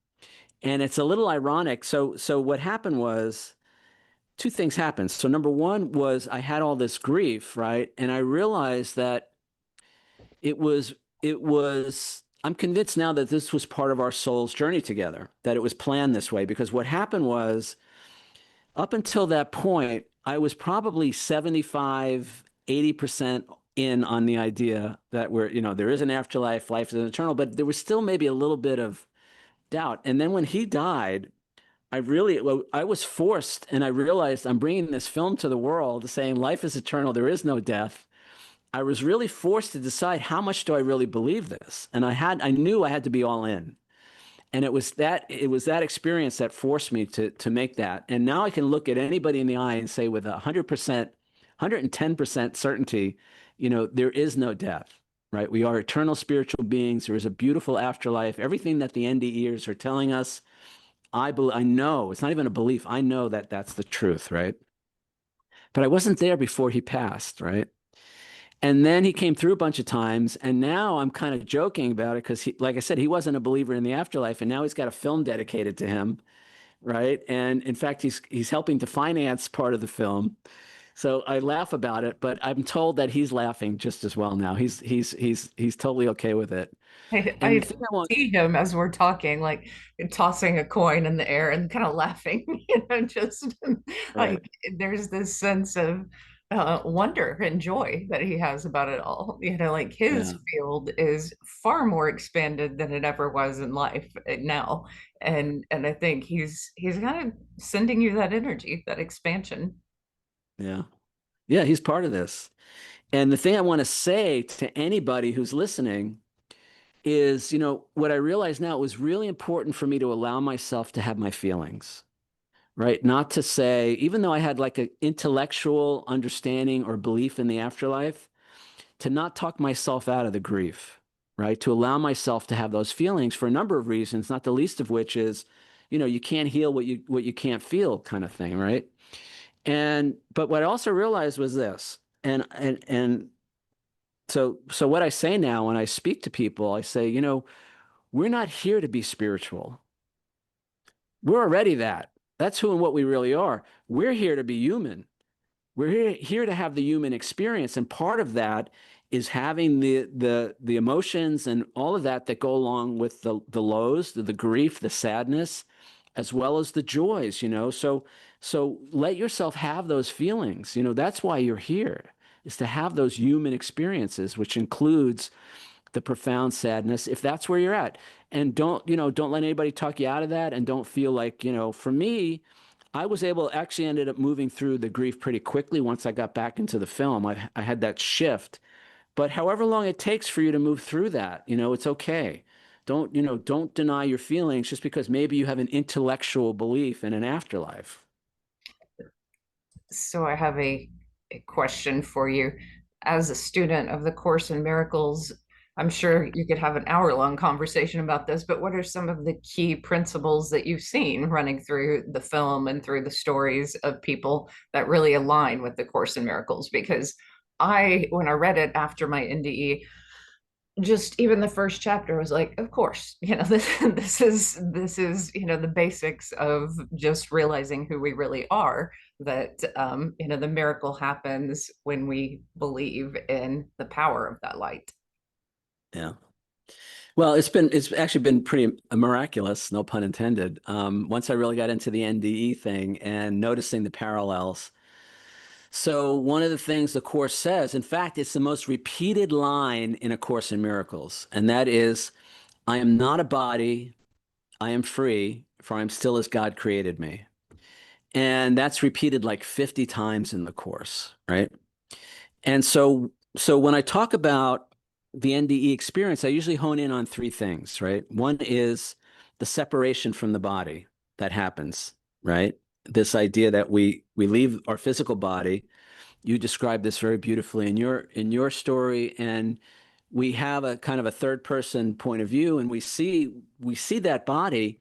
And it's a little ironic. So what happened was, two things happened. So number one was I had all this grief, right? And I realized that it was, I'm convinced now that this was part of our soul's journey together, that it was planned this way. Because what happened was, up until that point, I was probably 75, 80% in on the idea that there is an afterlife, life is eternal, but there was still maybe a little bit of doubt. And then when he died, I was forced, and I realized I'm bringing this film to the world saying life is eternal, there is no death. I was really forced to decide, how much do I really believe this? And I knew I had to be all in. And it was that experience that forced me to make that. And now I can look at anybody in the eye and say with 100%, 110% certainty, there is no death, right? We are eternal spiritual beings. There is a beautiful afterlife. Everything that the NDEers are telling us, I know, it's not even a belief. I know that that's the truth, right? But I wasn't there before he passed, right? And then he came through a bunch of times, and now I'm kind of joking about it because, like I said, he wasn't a believer in the afterlife, and now he's got a film dedicated to him, right? And in fact, he's helping to finance part of the film. So I laugh about it, but I'm told that he's laughing just as well now. He's totally okay with it.
I see him as we're talking, like tossing a coin in the air and kind of laughing, just
Right.
like there's this sense of wonder and joy that he has about it all. Like his
Yeah.
field is far more expanded than it ever was in life now. And I think he's kind of sending you that energy, that expansion.
Yeah. Yeah, he's part of this. And the thing I want to say to anybody who's listening is, what I realize now, it was really important for me to allow myself to have my feelings, right? Not to say, even though I had like an intellectual understanding or belief in the afterlife, to not talk myself out of the grief, right? To allow myself to have those feelings for a number of reasons, not the least of which is, you can't heal what you can't feel, kind of thing, right? But what I also realized was this, and so what I say now when I speak to people, I say, we're not here to be spiritual. We're already that. That's who and what we really are. We're here to be human. We're here to have the human experience, and part of that is having the emotions and all of that go along with the lows, the grief, the sadness, as well as the joys. So let yourself have those feelings. That's why you're here, is to have those human experiences, which includes the profound sadness, if that's where you're at. And don't let anybody talk you out of that, and don't feel like, for me, I was able, actually ended up moving through the grief pretty quickly once I got back into the film. I had that shift. But however long it takes for you to move through that, it's okay. Don't deny your feelings just because maybe you have an intellectual belief in an afterlife.
So I have a question for you. As a student of the Course in Miracles, I'm sure you could have an hour-long conversation about this, but what are some of the key principles that you've seen running through the film and through the stories of people that really align with the Course in Miracles? Because when I read it after my NDE, just even the first chapter was like, of course, this is the basics of just realizing who we really are, that the miracle happens when we believe in the power of that light.
Yeah. Well, it's actually been pretty miraculous, no pun intended. Once I really got into the NDE thing and noticing the parallels. So one of the things the Course says, in fact, it's the most repeated line in A Course in Miracles, and that is, I am not a body, I am free, for I am still as God created me. And that's repeated like 50 times in the Course, right? And so when I talk about the NDE experience, I usually hone in on three things, right? One is the separation from the body that happens, right? This idea that we leave our physical body. You described this very beautifully in your story, and we have a kind of a third person point of view, and we see that body.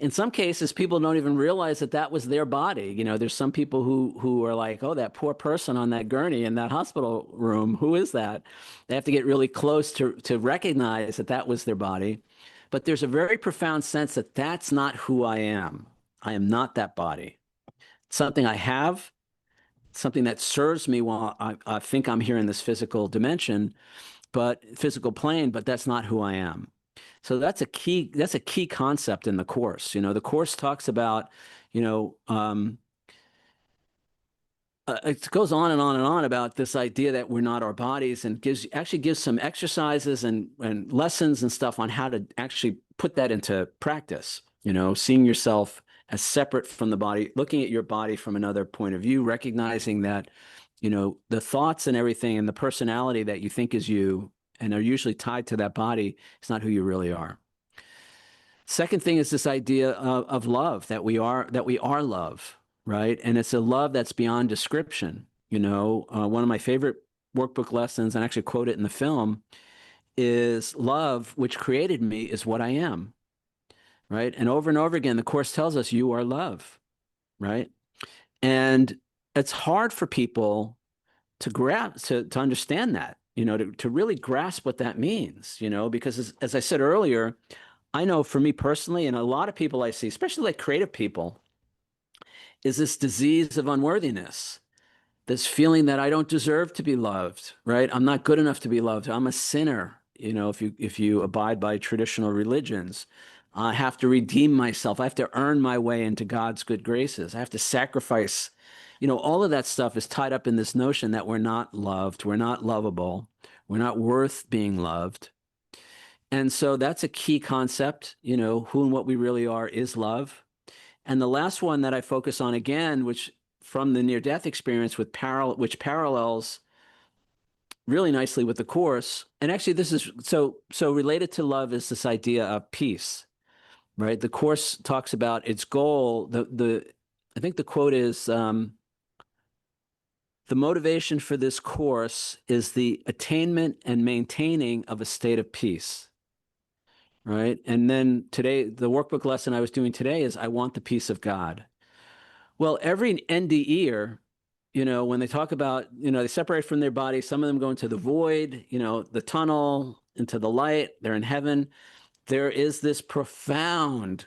In some cases, people don't even realize that was their body. There's some people who are like, oh, that poor person on that gurney in that hospital room, who is that? They have to get really close to recognize that was their body. But there's a very profound sense that that's not who I am. I am not that body. It's something I have, something that serves me while I think I'm here in this physical dimension, physical plane, but that's not who I am. So that's a key concept in the Course. The Course talks about, it goes on and on and on about this idea that we're not our bodies, and actually gives some exercises and lessons and stuff on how to actually put that into practice. Seeing yourself as separate from the body, looking at your body from another point of view, recognizing that, the thoughts and everything and the personality that you think is you and are usually tied to that body is not who you really are. Second thing is this idea of love, that we are love, right? And it's a love that's beyond description. One of my favorite workbook lessons, and I actually quote it in the film, is love, which created me, is what I am, right? And over again, the Course tells us you are love, right? And it's hard for people to to understand that, to really grasp what that means, because as I said earlier, I know for me personally, and a lot of people I see, especially like creative people, is this disease of unworthiness, this feeling that I don't deserve to be loved, right? I'm not good enough to be loved. I'm a sinner, if you abide by traditional religions. I have to redeem myself. I have to earn my way into God's good graces. I have to sacrifice, all of that stuff is tied up in this notion that we're not loved, we're not lovable, we're not worth being loved. And so that's a key concept, who and what we really are is love. And the last one that I focus on again, which from the near-death experience which parallels really nicely with the Course, and actually this is so related to love is this idea of peace, right? The Course talks about its goal. I think the quote is, the motivation for this course is the attainment and maintaining of a state of peace, right? And then today, the workbook lesson I was doing today is I want the peace of God. Well, every NDEer, when they talk about, they separate from their body, some of them go into the void, the tunnel, into the light, they're in heaven. There is this profound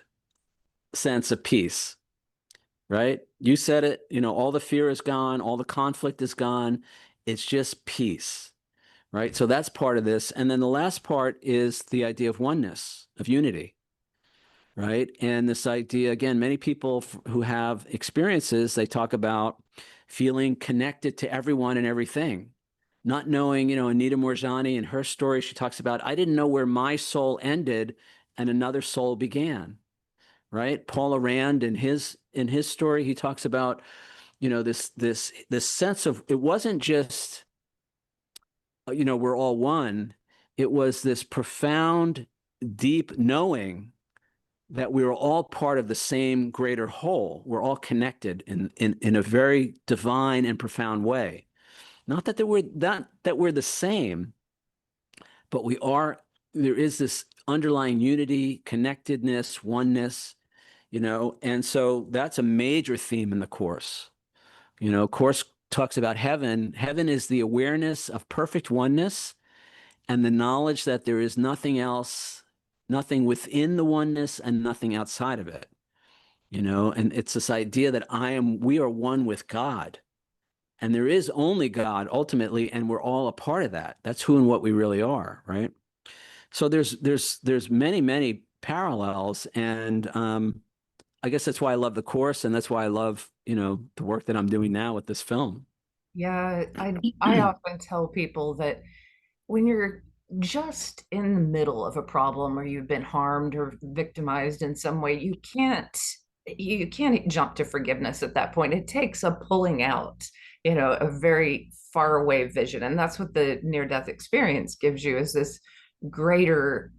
sense of peace, right? You said it, all the fear is gone, all the conflict is gone. It's just peace, right? So that's part of this. And then the last part is the idea of oneness, of unity, right? And this idea, again, many people who have experiences, they talk about feeling connected to everyone and everything, not knowing, Anita Moorjani in her story, she talks about, I didn't know where my soul ended and another soul began, right? Paula Rand in his story, he talks about, this sense of, it wasn't just, we're all one. It was this profound, deep knowing that we were all part of the same greater whole. We're all connected in a very divine and profound way. Not that we're the same, but we are. There is this underlying unity, connectedness, oneness, and so that's a major theme in the Course. Course talks about heaven. Heaven is the awareness of perfect oneness and the knowledge that there is nothing else, nothing within the oneness and nothing outside of it, and it's this idea that we are one with God, and there is only God ultimately, and we're all a part of that. That's who and what we really are, right? So there's many, many parallels, and I guess that's why I love the Course, and that's why I love, the work that I'm doing now with this film.
Yeah, I often tell people that when you're just in the middle of a problem or you've been harmed or victimized in some way, you can't jump to forgiveness at that point. It takes a pulling out, a very far away vision. And that's what the near-death experience gives you, is this greater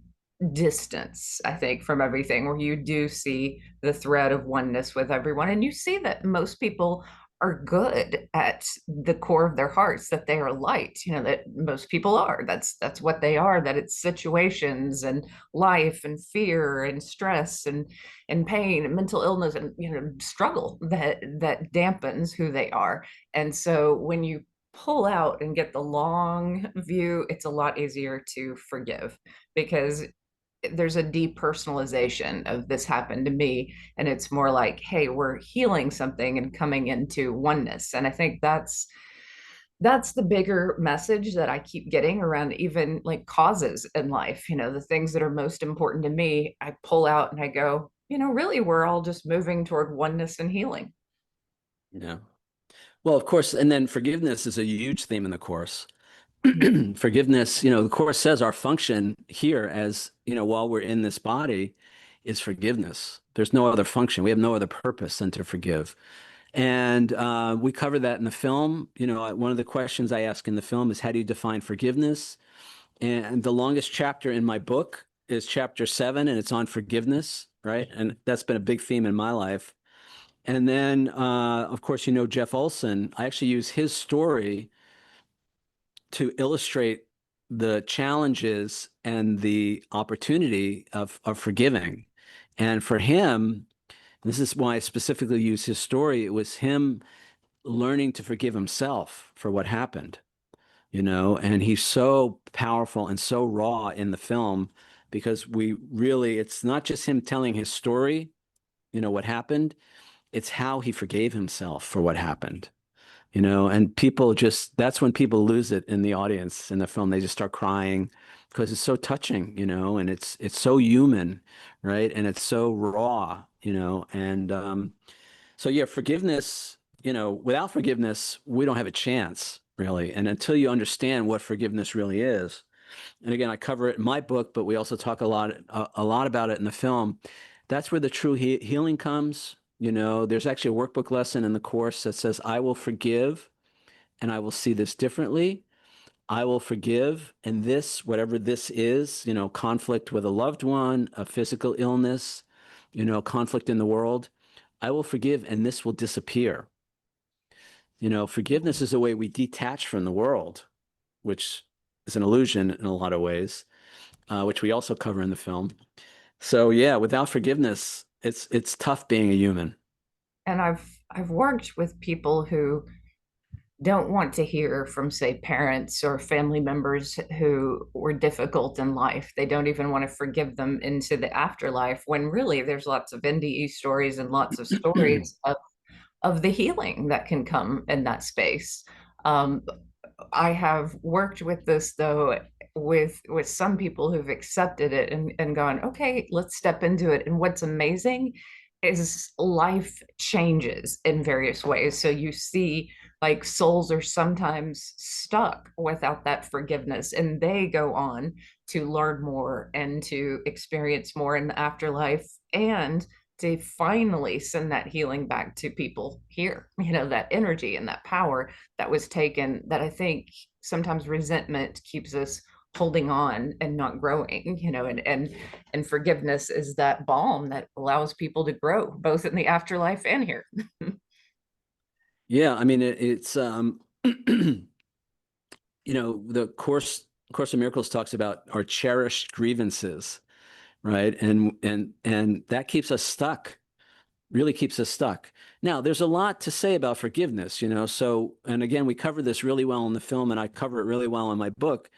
distance, I think, from everything, where you do see the thread of oneness with everyone. And you see that most people are good at the core of their hearts, that they are light, that most people are. That's what they are, that it's situations and life and fear and stress and pain and mental illness and struggle that dampens who they are. And so when you pull out and get the long view, it's a lot easier to forgive, because there's a depersonalization of this happened to me, and it's more like, hey, we're healing something and coming into oneness. And I think that's the bigger message that I keep getting around, even like causes in life, the things that are most important to me, I pull out and I go, really, we're all just moving toward oneness and healing.
Yeah. Well, of course, and then forgiveness is a huge theme in the Course. Forgiveness, the Course says our function here, as while we're in this body, is forgiveness. There's no other function. We have no other purpose than to forgive. And we cover that in the film. One of the questions I ask in the film is, how do you define forgiveness? And the longest chapter in my book is chapter 7, and it's on forgiveness, right? And that's been a big theme in my life. And then, of course, Jeff Olson. I actually use his story to illustrate the challenges and the opportunity of forgiving. And for him, this is why I specifically use his story, it was him learning to forgive himself for what happened, and he's so powerful and so raw in the film, because it's not just him telling his story, what happened, it's how he forgave himself for what happened. And that's when people lose it in the audience in the film. They just start crying because it's so touching, and it's so human, right? And it's so raw, and so yeah, forgiveness without forgiveness, we don't have a chance, really. And until you understand what forgiveness really is, and again, I cover it in my book, but we also talk a lot about it in the film. That's where the true healing comes. There's actually a workbook lesson in the course that says, I will forgive and I will see this differently. I will forgive, and this, whatever this is, conflict with a loved one, a physical illness, conflict in the world, I will forgive, and this will disappear. Forgiveness is a way we detach from the world, which is an illusion in a lot of ways, which we also cover in the film. So yeah, without forgiveness, it's tough being a human.
And I've worked with people who don't want to hear from, say, parents or family members who were difficult in life. They don't even want to forgive them into the afterlife, when really there's lots of NDE stories and lots of stories of the healing that can come in that space. I have worked with this, though, with some people who've accepted it and gone, okay, let's step into it. And what's amazing is life changes in various ways. So you see, like, souls are sometimes stuck without that forgiveness, and they go on to learn more and to experience more in the afterlife, and to finally send that healing back to people here, that energy and that power that was taken, that I think sometimes resentment keeps us holding on and not growing, and forgiveness is that balm that allows people to grow both in the afterlife and here.
Yeah, I mean, it's the Course of Miracles talks about our cherished grievances, right? And that keeps us stuck, really keeps us stuck. Now, there's a lot to say about forgiveness, so, and again, we cover this really well in the film, and I cover it really well in my book.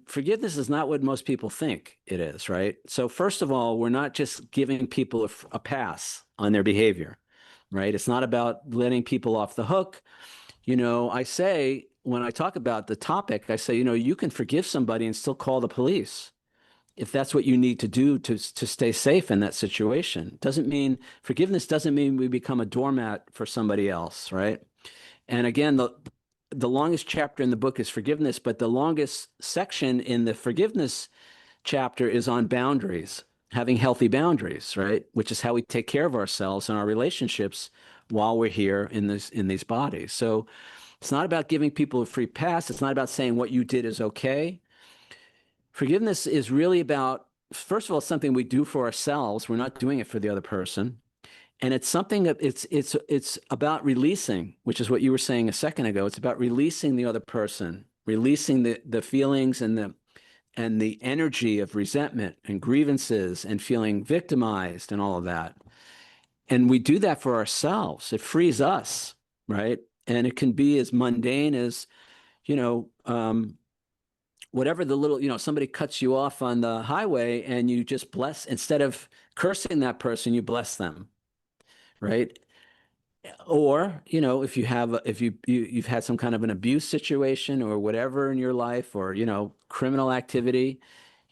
Forgiveness is not what most people think it is, right? So first of all, we're not just giving people a pass on their behavior, right? It's not about letting people off the hook. I say, when I talk about the topic, I say, you can forgive somebody and still call the police if that's what you need to do to stay safe in that situation. Forgiveness doesn't mean we become a doormat for somebody else, right? And again, the longest chapter in the book is forgiveness, but the longest section in the forgiveness chapter is on boundaries, having healthy boundaries, right? Which is how we take care of ourselves and our relationships while we're here in these bodies. So it's not about giving people a free pass. It's not about saying what you did is okay. Forgiveness is really about, first of all, something we do for ourselves. We're not doing it for the other person. And it's something that it's about releasing, which is what you were saying a second ago. It's about releasing the other person, releasing the feelings and the energy of resentment and grievances and feeling victimized and all of that. And we do that for ourselves. It frees us, right? And it can be as mundane as, whatever the little, somebody cuts you off on the highway and you just bless, instead of cursing that person, you bless them, right? Or, if you've had some kind of an abuse situation or whatever in your life, or, criminal activity,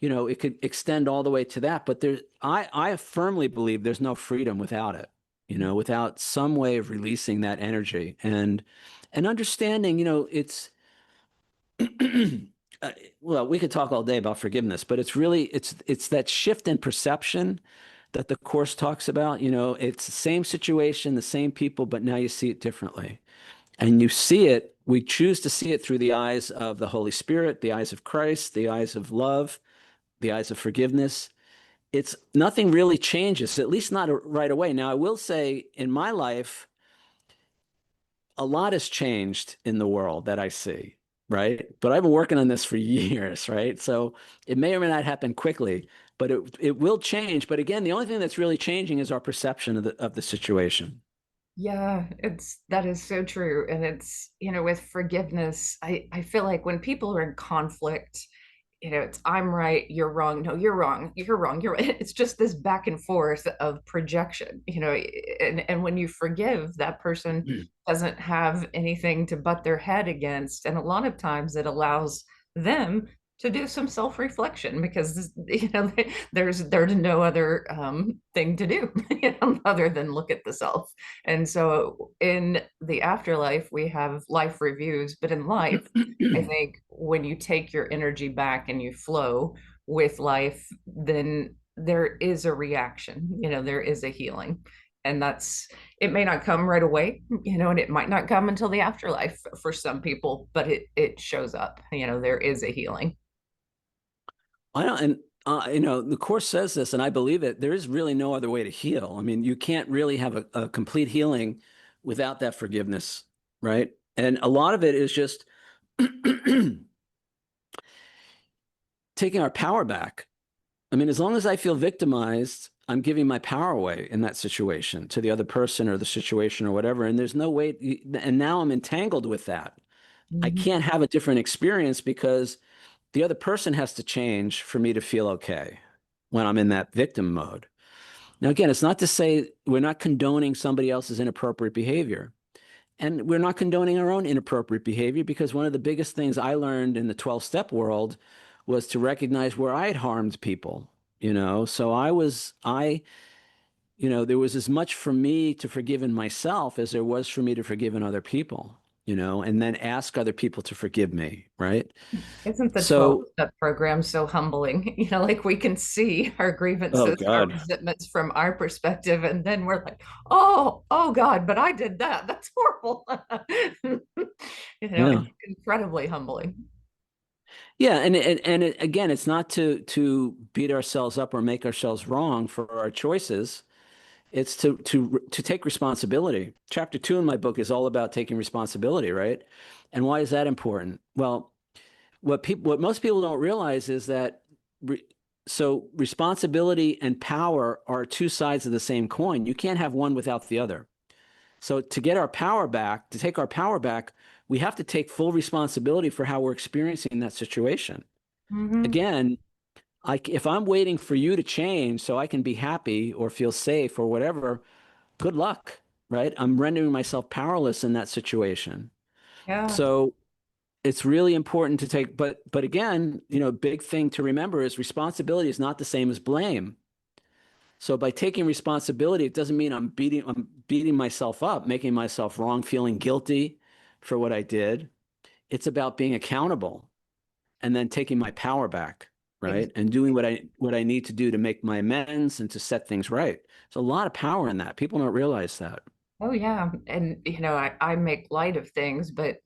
it could extend all the way to that. But I firmly believe there's no freedom without it, without some way of releasing that energy and understanding, it's, well, we could talk all day about forgiveness, but it's really, it's that shift in perception that the Course talks about. It's the same situation, the same people, but now you see it differently. And you see it, we choose to see it through the eyes of the Holy Spirit, the eyes of Christ, the eyes of love, the eyes of forgiveness. It's nothing really changes, at least not right away. Now, I will say in my life, a lot has changed in the world that I see, right? But I've been working on this for years, right? So it may or may not happen quickly, but it will change. But again, the only thing that's really changing is our perception of the situation.
Yeah, that is so true. And it's, with forgiveness, I feel like when people are in conflict, it's I'm right, you're wrong. No, you're wrong. You're wrong. You're right. It's just this back and forth of projection, and when you forgive, that person doesn't have anything to butt their head against. And a lot of times it allows them to do some self-reflection, because there's no other thing to do other than look at the self. And so in the afterlife we have life reviews, but in life I think when you take your energy back and you flow with life, then there is a reaction, there is a healing. And that's, it may not come right away, and it might not come until the afterlife for some people, but it shows up, there is a healing.
I know, and the Course says this, and I believe it. There is really no other way to heal. I mean, you can't really have a complete healing without that forgiveness, right? And a lot of it is just taking our power back. I mean, as long as I feel victimized, I'm giving my power away in that situation to the other person or the situation or whatever. And there's no way, and now I'm entangled with that. I can't have a different experience because the other person has to change for me to feel okay when I'm in that victim mode. Now, again, it's not to say we're not condoning somebody else's inappropriate behavior. And we're not condoning our own inappropriate behavior, because one of the biggest things I learned in the 12-step world was to recognize where I had harmed people, So there was as much for me to forgive in myself as there was for me to forgive in other people, and then ask other people to forgive me, right?
Isn't the
So,
12-step program so humbling? Like we can see our
oh
grievances, our
God,
resentments from our perspective, and then we're like, oh God, but I did that. That's horrible.
yeah.
It's incredibly humbling.
Yeah, again, it's not to beat ourselves up or make ourselves wrong for our choices. It's to take responsibility. Chapter 2 in my book is all about taking responsibility, right? And why is that important? Well, what most people don't realize is that responsibility and power are two sides of the same coin. You can't have one without the other. So to get our power back, to take our power back, we have to take full responsibility for how we're experiencing that situation. Again, if I'm waiting for you to change so I can be happy or feel safe or whatever, good luck, right? I'm rendering myself powerless in that situation.
Yeah.
So it's really important to take, but again, big thing to remember is responsibility is not the same as blame. So by taking responsibility, it doesn't mean I'm beating myself up, making myself wrong, feeling guilty for what I did. It's about being accountable and then taking my power back, right? And doing what I need to do to make my amends and to set things right. There's a lot of power in that. People don't realize that.
Oh yeah. And I make light of things, but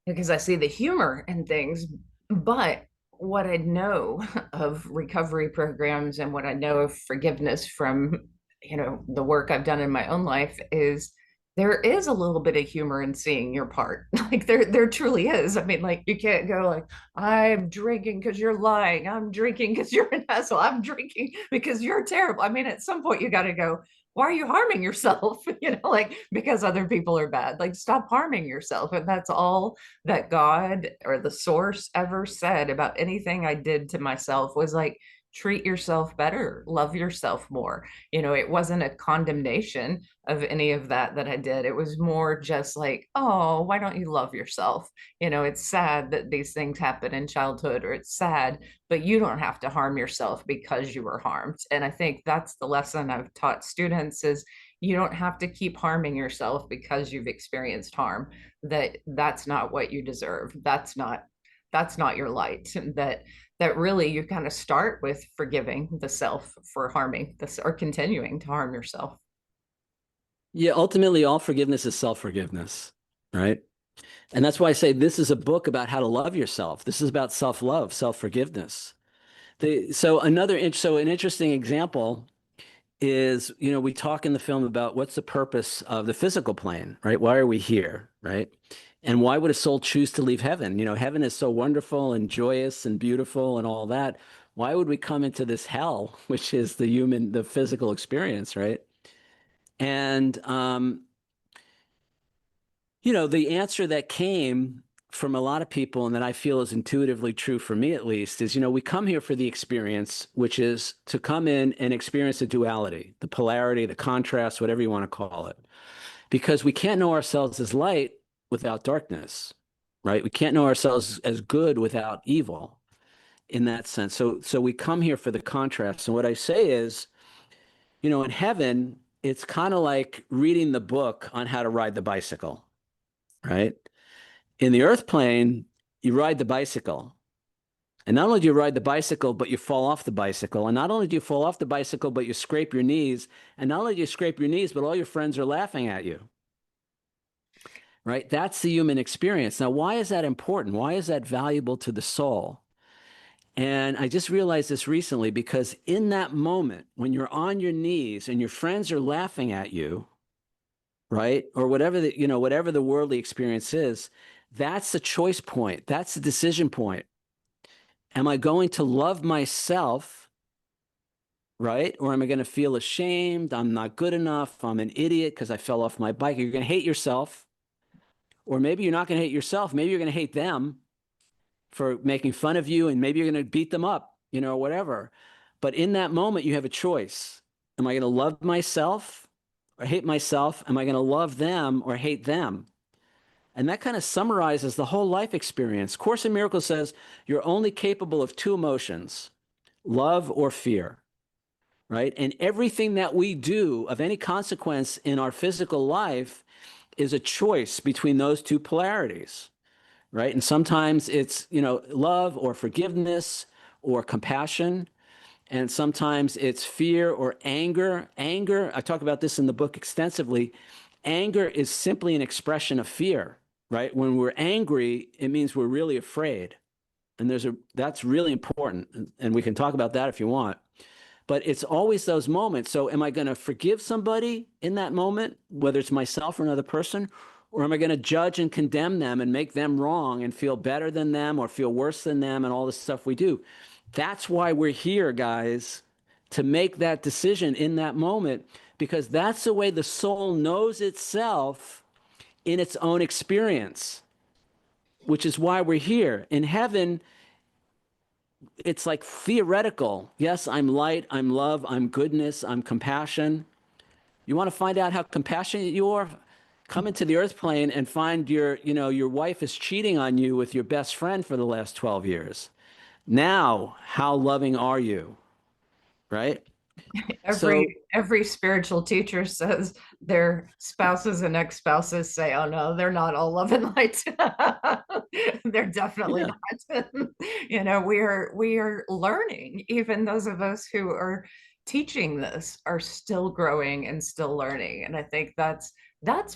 because I see the humor in things, but what I know of recovery programs and what I know of forgiveness from, the work I've done in my own life is there is a little bit of humor in seeing your part. Like there truly is. I mean, like you can't go like, I'm drinking because you're lying. I'm drinking because you're an asshole. I'm drinking because you're terrible. I mean, at some point you got to go, why are you harming yourself? Like because other people are bad. Like stop harming yourself. And that's all that God or the source ever said about anything I did to myself was like, treat yourself better, love yourself more. It wasn't a condemnation of any of that I did. It was more just like, oh, why don't you love yourself? It's sad that these things happen in childhood, or it's sad, but you don't have to harm yourself because you were harmed. And I think that's the lesson I've taught students is you don't have to keep harming yourself because you've experienced harm. That's not what you deserve. That's not your light. That really you kind of start with forgiving the self for harming this or continuing to harm yourself.
Yeah, ultimately, all forgiveness is self-forgiveness, right? And that's why I say this is a book about how to love yourself. This is about self-love, self-forgiveness. So an interesting example is, we talk in the film about what's the purpose of the physical plane, right? Why are we here, right? And why would a soul choose to leave heaven? Heaven is so wonderful and joyous and beautiful and all that. Why would we come into this hell, which is the physical experience, right? And, the answer that came from a lot of people, and that I feel is intuitively true for me at least, is, we come here for the experience, which is to come in and experience the duality, the polarity, the contrast, whatever you want to call it. Because we can't know ourselves as light without darkness, right? We can't know ourselves as good without evil. in that sense. So we come here for the contrast. And what I say is, you know, in heaven, it's kind of like reading the book on how to ride the bicycle, right? In the earth plane, you ride the bicycle. And not only do you ride the bicycle, but you fall off the bicycle. And not only do you fall off the bicycle, but you scrape your knees. And not only do you scrape your knees, but all your friends are laughing at you. Right? That's the human experience. Now, why is that important? Why is that valuable to the soul? And I just realized this recently, because in that moment, when you're on your knees and your friends are laughing at you, right? Or whatever the, you know, whatever the worldly experience is, that's the choice point. That's the decision point. Am I going to love myself, right? Or am I going to feel ashamed? I'm not good enough. I'm an idiot because I fell off my bike. You're going to hate yourself. Or maybe you're not going to hate yourself. Maybe you're going to hate them for making fun of you, and maybe you're going to beat them up, you know, or whatever. But in that moment, you have a choice. Am I going to love myself or hate myself? Am I going to love them or hate them? And that kind of summarizes the whole life experience. Course in Miracles says you're only capable of two emotions, love or fear, right? And everything that we do of any consequence in our physical life is a choice between those two polarities, right? And sometimes it's, you know, love or forgiveness or compassion. And sometimes it's fear or anger. Anger, I talk about this in the book extensively. Anger is simply an expression of fear, right? When we're angry, it means we're really afraid. And that's really important. And we can talk about that if you want. But it's always those moments. So am I going to forgive somebody in that moment, whether it's myself or another person? Or am I going to judge and condemn them and make them wrong and feel better than them or feel worse than them and all the stuff we do? That's why we're here, guys, to make that decision in that moment, because that's the way the soul knows itself in its own experience, which is why we're here. In heaven, it's like theoretical. Yes, I'm light, I'm love, I'm goodness, I'm compassion. You want to find out how compassionate you are? Come into the earth plane and find your wife is cheating on you with your best friend for the last 12 years. Now, how loving are you? Right?
Every spiritual teacher says their spouses and ex-spouses say, oh no, they're not all love and light. They're definitely not. You know, we are learning. Even those of us who are teaching this are still growing and still learning. And I think that's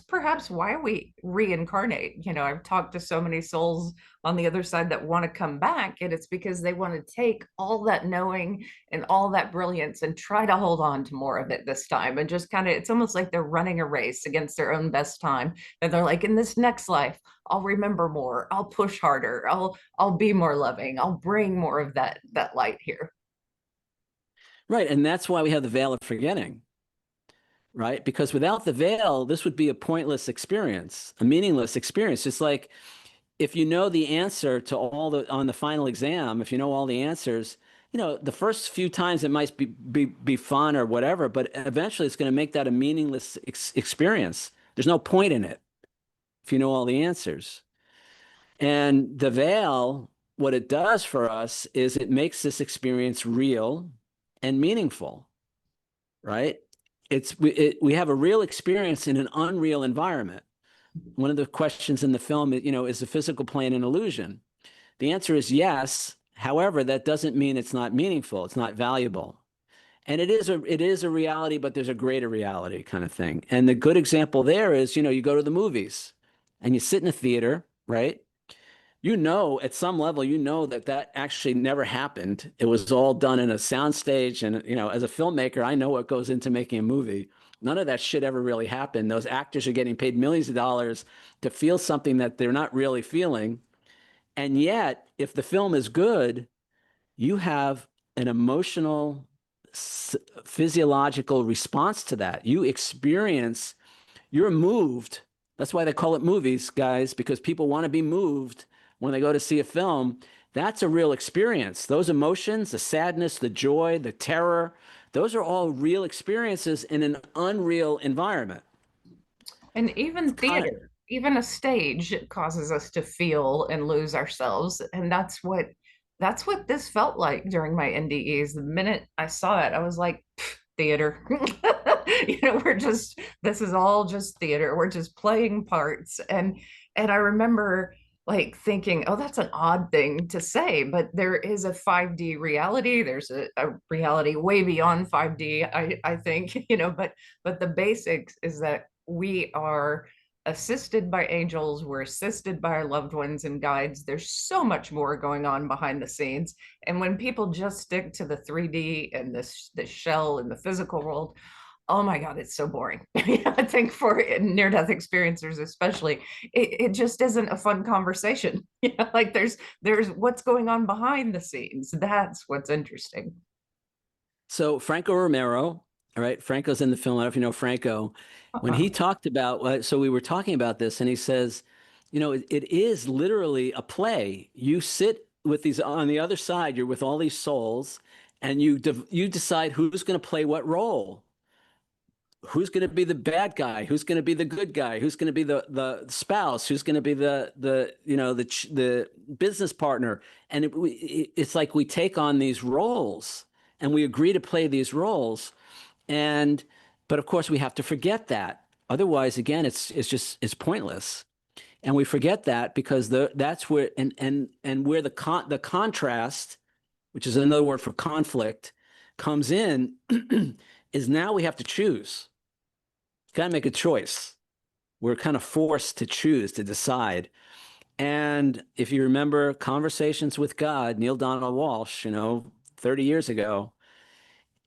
perhaps why we reincarnate. You know, I've talked to so many souls on the other side that want to come back, and it's because they want to take all that knowing and all that brilliance and try to hold on to more of it this time, and just kind of, it's almost like they're running a race against their own best time, and they're like, in this next life I'll remember more, I'll push harder, I'll be more loving, I'll bring more of that light here.
Right. And that's why we have the veil of forgetting, right? Because without the veil, this would be a pointless experience, a meaningless experience. Just like if you know the answer to on the final exam, if you know all the answers, you know, the first few times it might be fun or whatever, but eventually it's going to make that a meaningless experience. There's no point in it if you know all the answers. And the veil, what it does for us is it makes this experience real and meaningful, right? We have a real experience in an unreal environment. One of the questions in the film, you know, is the physical plane an illusion? The answer is yes. However, that doesn't mean it's not meaningful. It's not valuable. And it is a reality, but there's a greater reality kind of thing. And the good example there is, you know, you go to the movies and you sit in a theater, right? You know, at some level, you know that actually never happened. It was all done in a soundstage. And, you know, as a filmmaker, I know what goes into making a movie. None of that shit ever really happened. Those actors are getting paid millions of dollars to feel something that they're not really feeling. And yet, if the film is good, you have an emotional, physiological response to that. You experience, you're moved. That's why they call it movies, guys, because people want to be moved when they go to see a film. That's a real experience. Those emotions, the sadness, the joy, the terror, those are all real experiences in an unreal environment.
And even theater, even a stage causes us to feel and lose ourselves. And that's what that's what this felt like during my NDEs. The minute I saw it, I was like, theater. This is all just theater. We're just playing parts. And I remember like thinking, oh, that's an odd thing to say, but there is a 5D reality. There's a reality way beyond 5D, I think, but the basics is that we are assisted by angels, we're assisted by our loved ones and guides. There's so much more going on behind the scenes. And when people just stick to the 3D and this shell in the physical world, oh my God, it's so boring. I think for near-death experiencers, especially, it just isn't a fun conversation. Like there's what's going on behind the scenes. That's what's interesting.
So Franco Romero, all right, Franco's in the film. I don't know if you know Franco. When he talked about, so we were talking about this, and he says, it is literally a play. You sit with these on the other side. You're with all these souls, and you decide who's going to play what role. Who's going to be the bad guy? Who's going to be the good guy? Who's going to be the spouse? Who's going to be the business partner? And it's like we take on these roles and we agree to play these roles. But of course we have to forget that. Otherwise, again, it's pointless. And we forget that because that's where and where the contrast, which is another word for conflict, comes in, is now we have to choose. Got to make a choice. We're kind of forced to choose, to decide. And if you remember Conversations with God, Neil Donald Walsh, 30 years ago,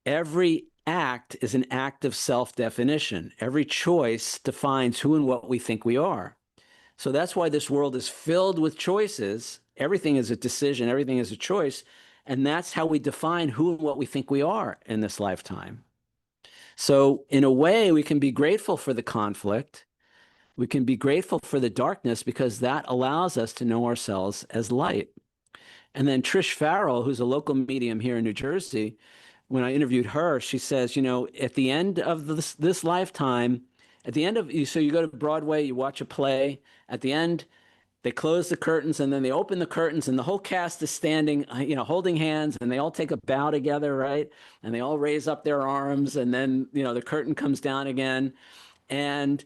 every act is an act of self-definition. Every choice defines who and what we think we are. So that's why this world is filled with choices. Everything is a decision. Everything is a choice. And that's how we define who and what we think we are in this lifetime. So in a way, we can be grateful for the conflict. We can be grateful for the darkness because that allows us to know ourselves as light. And then Trish Farrell, who's a local medium here in New Jersey, when I interviewed her, she says, at the end of this lifetime, so you go to Broadway, you watch a play, at the end, they close the curtains and then they open the curtains and the whole cast is standing, holding hands, and they all take a bow together, right? And they all raise up their arms, and then, the curtain comes down again. And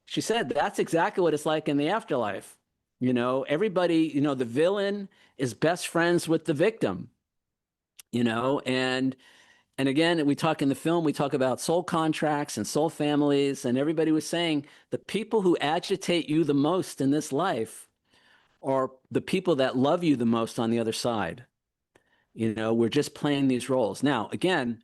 she said, that's exactly what it's like in the afterlife. Everybody, the villain is best friends with the victim, and again, we talk in the film, we talk about soul contracts and soul families, and everybody was saying the people who agitate you the most in this life are the people that love you the most on the other side. We're just playing these roles. Now, again,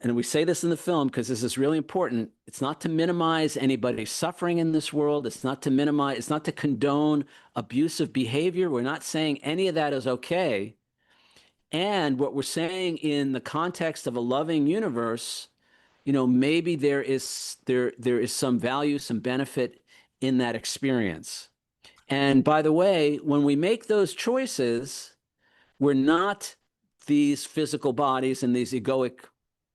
and we say this in the film because this is really important, it's not to minimize anybody's suffering in this world. It's not to condone abusive behavior. We're not saying any of that is okay. And what we're saying in the context of a loving universe, maybe there is some value, some benefit in that experience. And by the way, when we make those choices, we're not these physical bodies and these egoic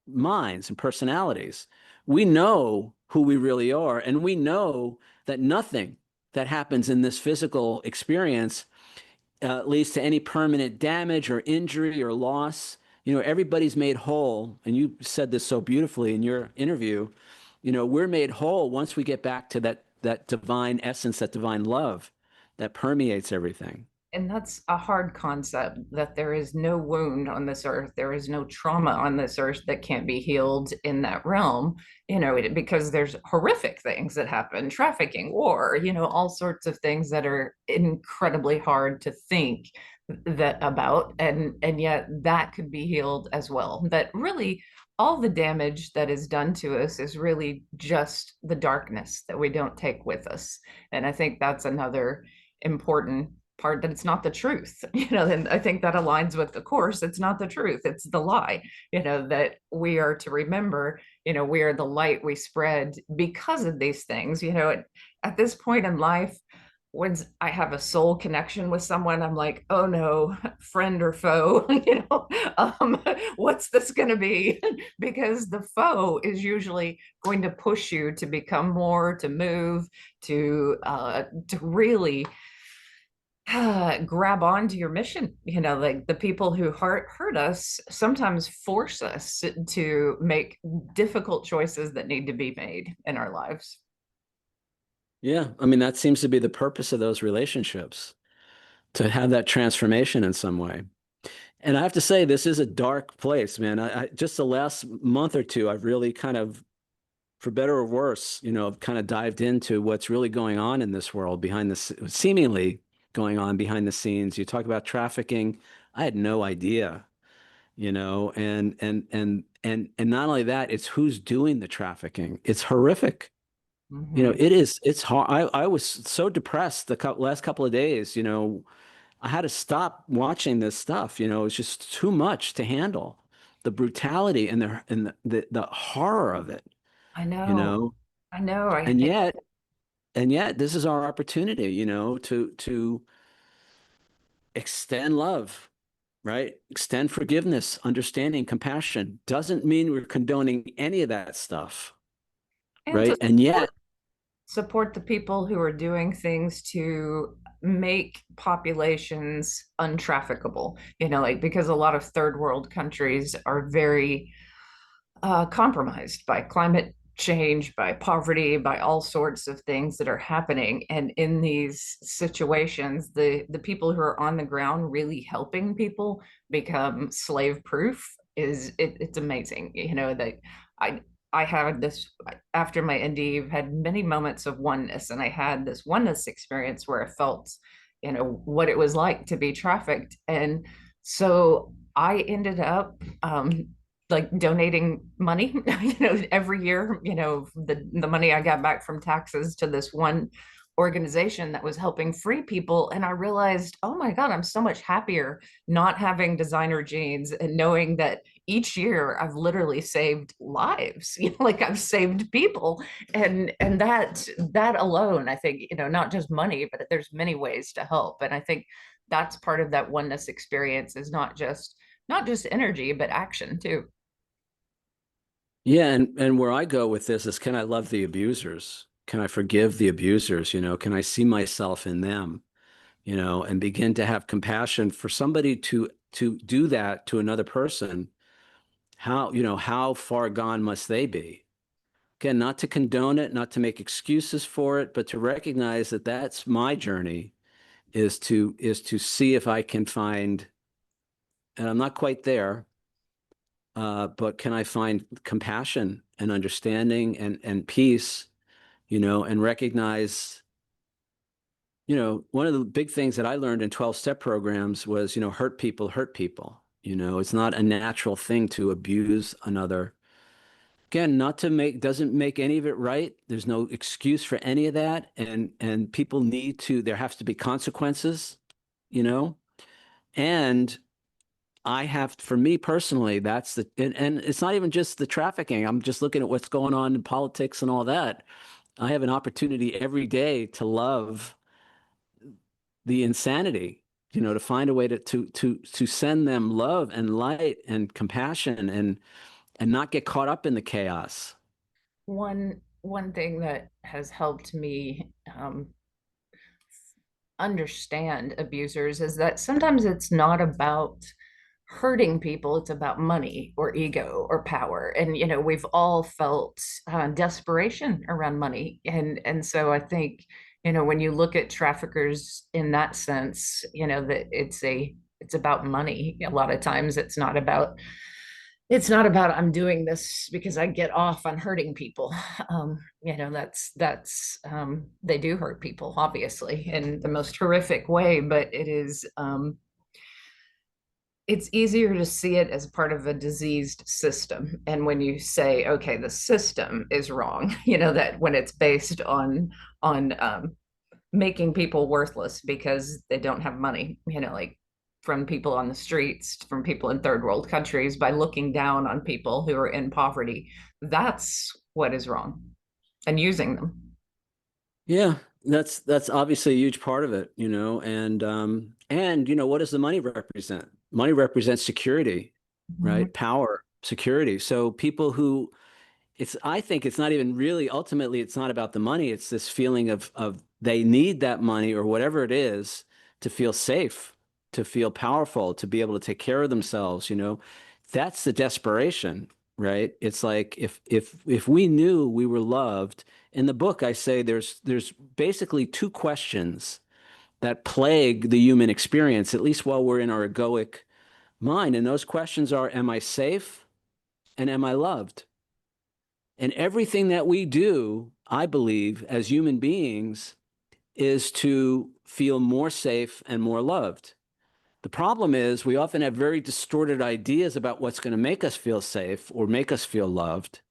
minds and personalities. We know who we really are, and we know that nothing that happens in this physical experience leads to any permanent damage or injury or loss. Everybody's made whole, and you said this so beautifully in your interview. We're made whole once we get back to that divine essence, that divine love that permeates everything.
And that's a hard concept, that there is no wound on this earth, there is no trauma on this earth that can't be healed in that realm, because there's horrific things that happen, trafficking, war, all sorts of things that are incredibly hard to think about, and yet that could be healed as well. That really all the damage that is done to us is really just the darkness that we don't take with us. And I think that's another important part, that it's not the truth, and I think that aligns with the Course. It's not the truth, it's the lie, that we are to remember, we are the light we spread because of these things. At this point in life, when I have a soul connection with someone, I'm like, oh no, friend or foe, what's this going to be? Because the foe is usually going to push you to become more, to move, to really grab on to your mission. Like the people who hurt us sometimes force us to make difficult choices that need to be made in our lives.
Yeah, I mean, that seems to be the purpose of those relationships, to have that transformation in some way. And I have to say, this is a dark place, man. I just the last month or two, I've really kind of, for better or worse, kind of dived into what's really going on in this world behind the seemingly going on behind the scenes. You talk about trafficking. I had no idea, and not only that, it's who's doing the trafficking. It's horrific. It's hard. I was so depressed the last couple of days, I had to stop watching this stuff. It's just too much to handle. The brutality and the horror of it,
I know.
you know.
I know.
And yet this is our opportunity, to extend love, right? Extend forgiveness, understanding, compassion. Doesn't mean we're condoning any of that stuff,
And
right?
to
And yet,
support the people who are doing things to make populations untrafficable, like because a lot of third world countries are very compromised by climate change, by poverty, by all sorts of things that are happening. And in these situations, the people who are on the ground really helping people become slave proof it's amazing. That I I had this after my NDE, I've had many moments of oneness, and I had this oneness experience where I felt, what it was like to be trafficked. And so I ended up like donating money, every year, the money I got back from taxes to this one organization that was helping free people. And I realized, oh my God, I'm so much happier not having designer jeans and knowing that each year I've literally saved lives, like I've saved people. And that alone, I think, not just money, but there's many ways to help. And I think that's part of that oneness experience, is not just energy, but action too.
yeah, and where I go with this is, can I love the abusers? Can I forgive the abusers? Can I see myself in them? And begin to have compassion for somebody to do that to another person. How far gone must they be? Again, not to condone it, not to make excuses for it, but to recognize that that's my journey, is to see if I can find, and I'm not quite there, but can I find compassion and understanding and peace, and recognize, one of the big things that I learned in 12-step programs was, hurt people hurt people. It's not a natural thing to abuse another. Again, not to make, doesn't make any of it right. There's no excuse for any of that. And people need to, there has to be consequences, and for me personally, that's and it's not even just the trafficking. I'm just looking at what's going on in politics and all that. I have an opportunity every day to love the insanity, to find a way to send them love and light and compassion, and not get caught up in the chaos.
One thing that has helped me understand abusers is that sometimes it's not about hurting people, it's about money or ego or power. And we've all felt desperation around money. And so I think, when you look at traffickers in that sense, that it's about money. A lot of times it's not about I'm doing this because I get off on hurting people. That's they do hurt people, obviously, in the most horrific way, but it's easier to see it as part of a diseased system. And when you say, okay, the system is wrong, that when it's based on making people worthless because they don't have money, like from people on the streets, from people in third world countries, by looking down on people who are in poverty. That's what is wrong, and using them.
Yeah, that's obviously a huge part of it, and what does the money represent? Money represents security, right? Power, security. So people who, I think it's not even really, ultimately, it's not about the money. It's this feeling of they need that money or whatever it is to feel safe, to feel powerful, to be able to take care of themselves, you know. That's the desperation, right? It's like if we knew we were loved. In the book, I say there's basically two questions that plague the human experience, at least while we're in our egoic mind. And those questions are, am I safe? And am I loved? And everything that we do, I believe, as human beings, is to feel more safe and more loved. The problem is we often have very distorted ideas about what's going to make us feel safe or make us feel loved,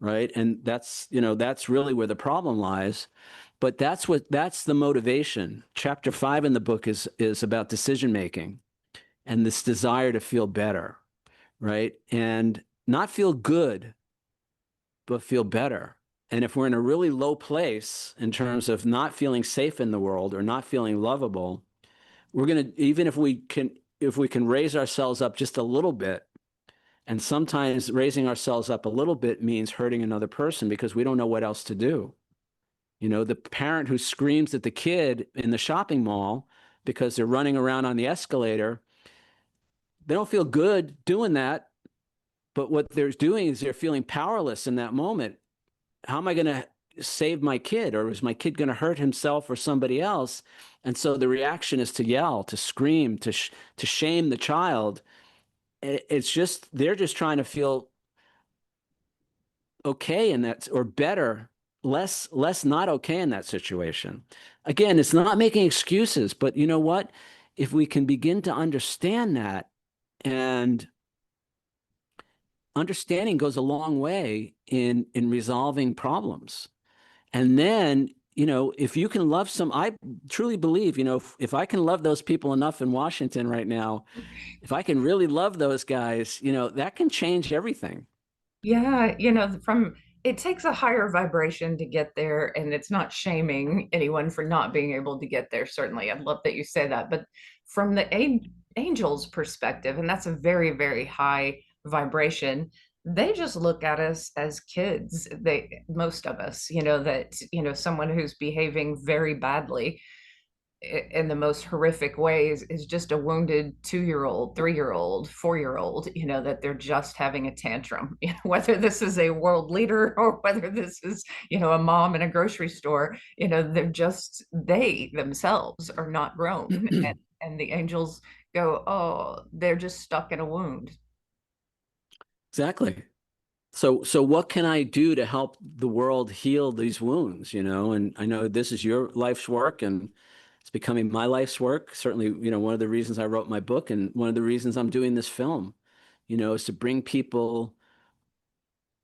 right? And that's, you know, that's really where the problem lies. But that's the motivation. Chapter 5 in the book is about decision making and this desire to feel better, right? And not feel good, but feel better. And if we're in a really low place in terms of not feeling safe in the world or not feeling lovable, we're going to, even if we can raise ourselves up just a little bit, and sometimes raising ourselves up a little bit means hurting another person because we don't know what else to do. You know, the parent who screams at the kid in the shopping mall because they're running around on the escalator, they don't feel good doing that. But what they're doing is they're feeling powerless in that moment. How am I going to save my kid? Or is my kid going to hurt himself or somebody else? And so the reaction is to yell, to scream, to shame the child. It's just, they're just trying to feel okay in that, or better, less not okay in that situation. Again, it's not making excuses, but you know what? If we can begin to understand that, and understanding goes a long way in resolving problems. And then, you know, if you can love I truly believe, you know, if I can love those people enough in Washington right now, if I can really love those guys, you know, that can change everything.
Yeah, you know, it takes a higher vibration to get there, and it's not shaming anyone for not being able to get there. Certainly, I love that you say that. But from the angel's perspective, and that's a very, very high vibration, they just look at us as kids. Most of us, you know, that, you know, someone who's behaving very badly in the most horrific ways is just a wounded 2-year-old, 3-year-old, 4-year-old, you know, that they're just having a tantrum, you know, whether this is a world leader or whether this is, you know, a mom in a grocery store, you know, they themselves are not grown. And the angels go, oh, they're just stuck in a wound.
Exactly. So what can I do to help the world heal these wounds, you know? And I know this is your life's work, and it's becoming my life's work. Certainly, you know, one of the reasons I wrote my book and one of the reasons I'm doing this film, you know, is to bring people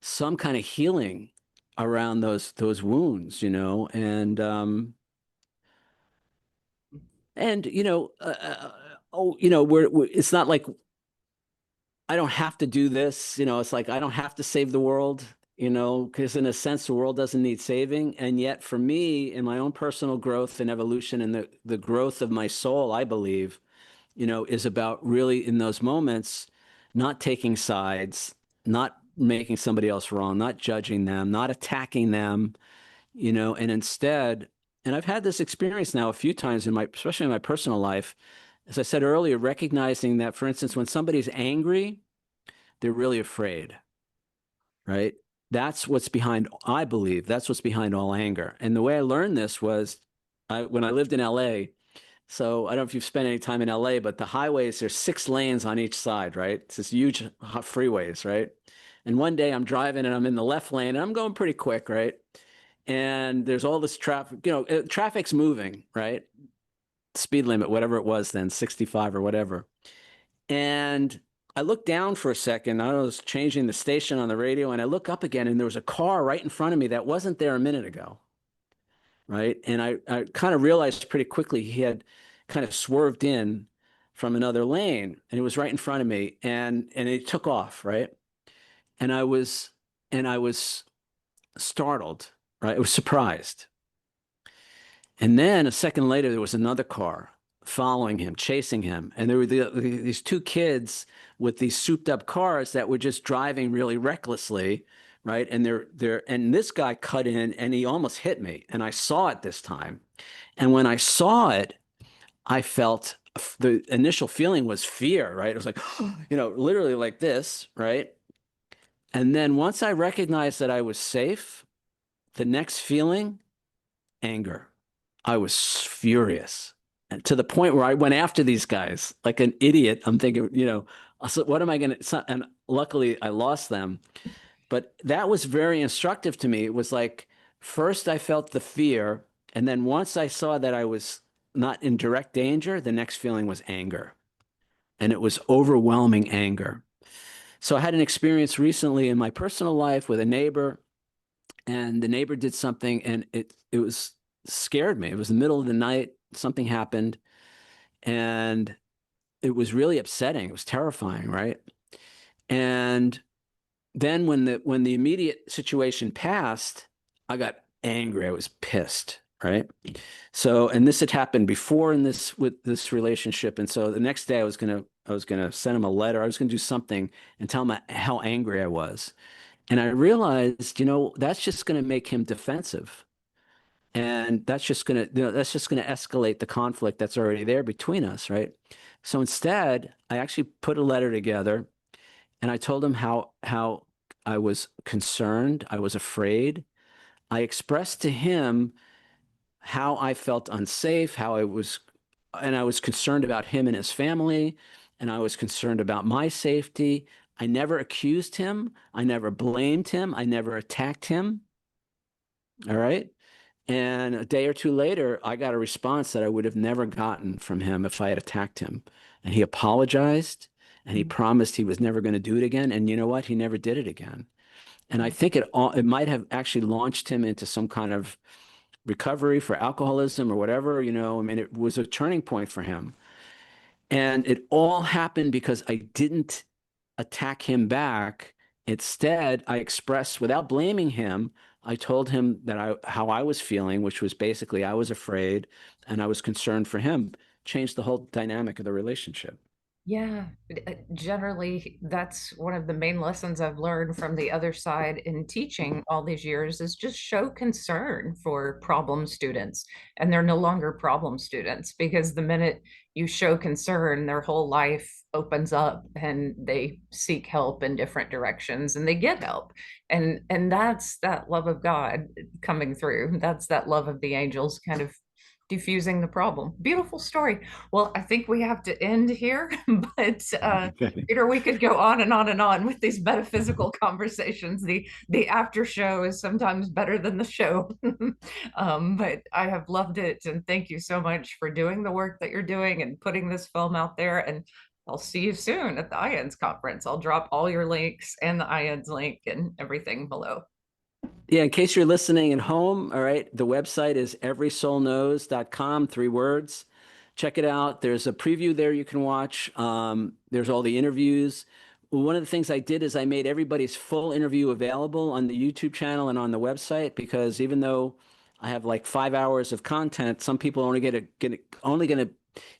some kind of healing around those wounds, you know, and you know, you know, it's not like I don't have to do this, you know, it's like I don't have to save the world, you know, because in a sense, the world doesn't need saving. And yet for me, in my own personal growth and evolution and the growth of my soul, I believe, you know, is about really in those moments, not taking sides, not making somebody else wrong, not judging them, not attacking them, you know, and instead, and I've had this experience now a few times especially in my personal life, as I said earlier, recognizing that, for instance, when somebody's angry, they're really afraid, right? That's what's behind, I believe, that's what's behind all anger. And the way I learned this was when I lived in LA. So I don't know if you've spent any time in LA, but the highways, there's 6 lanes on each side, right? It's this huge freeways, right? And one day I'm driving and I'm in the left lane and I'm going pretty quick, right? And there's all this traffic, you know, traffic's moving, right? Speed limit, whatever it was then, 65 or whatever. And I looked down for a second. I was changing the station on the radio, and I look up again, and there was a car right in front of me that wasn't there a minute ago, right? And I kind of realized pretty quickly he had kind of swerved in from another lane, and it was right in front of me, and it took off, right? And I was startled, right? I was surprised. And then a second later, there was another car following him, chasing him. And there were these 2 kids with these souped up cars that were just driving really recklessly, right? And and this guy cut in and he almost hit me. And I saw it this time. And when I saw it, I felt the initial feeling was fear, right? It was like, literally like this, right? And then once I recognized that I was safe, the next feeling, anger. I was furious, and to the point where I went after these guys like an idiot. I'm thinking, so what am I going to, and luckily I lost them. But that was very instructive to me. It was like, first I felt the fear. And then once I saw that I was not in direct danger, the next feeling was anger. And it was overwhelming anger. So I had an experience recently in my personal life with a neighbor, and the neighbor did something, and it was scared me. It was the middle of the night. Something happened, and it was really upsetting. It was terrifying, right? And then when the immediate situation passed, I got angry. I was pissed, right? So, and this had happened before with this relationship. And so the next day I was gonna send him a letter. I was gonna do something and tell him how angry I was. And I realized, that's just gonna make him defensive. And that's just gonna escalate the conflict that's already there between us, right? So instead, I actually put a letter together, and I told him how I was concerned, I was afraid. I expressed to him how I felt unsafe, and I was concerned about him and his family, and I was concerned about my safety. I never accused him. I never blamed him. I never attacked him. All right. And a day or two later, I got a response that I would have never gotten from him if I had attacked him. And he apologized, and he promised he was never going to do it again. And you know what? He never did it again. And I think it might have actually launched him into some kind of recovery for alcoholism or whatever, it was a turning point for him. And it all happened because I didn't attack him back. Instead, I expressed, without blaming him, I told him that how I was feeling, which was basically I was afraid and I was concerned for him. Changed the whole dynamic of the relationship.
Yeah, generally, that's one of the main lessons I've learned from the other side in teaching all these years is just show concern for problem students. And they're no longer problem students, because the minute you show concern, their whole life opens up and they seek help in different directions and they get help. And that's that love of God coming through. That's that love of the angels kind of diffusing the problem. Beautiful story. Well, I think we have to end here, but Peter, we could go on and on and on with these metaphysical conversations. The after show is sometimes better than the show. But I have loved it, and thank you so much for doing the work that you're doing and putting this film out there. And I'll see you soon at the IANS conference. I'll drop all your links and the IANS link and everything below.
Yeah, in case you're listening at home, all right, the website is everysoulknows.com, 3 words. Check it out. There's a preview there you can watch. There's all the interviews. One of the things I did is I made everybody's full interview available on the YouTube channel and on the website, because even though I have like 5 hours of content, some people only going to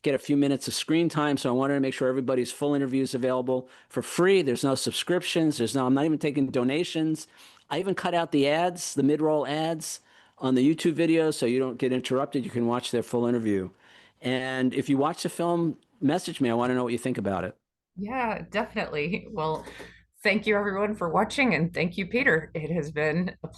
get a few minutes of screen time. So I wanted to make sure everybody's full interview is available for free. There's no subscriptions. I'm not even taking donations. I even cut out the ads, the mid-roll ads on the YouTube videos, so you don't get interrupted. You can watch their full interview. And if you watch the film, message me. I want to know what you think about it.
Yeah, definitely. Well, thank you everyone for watching, and thank you, Peter. It has been a pleasure.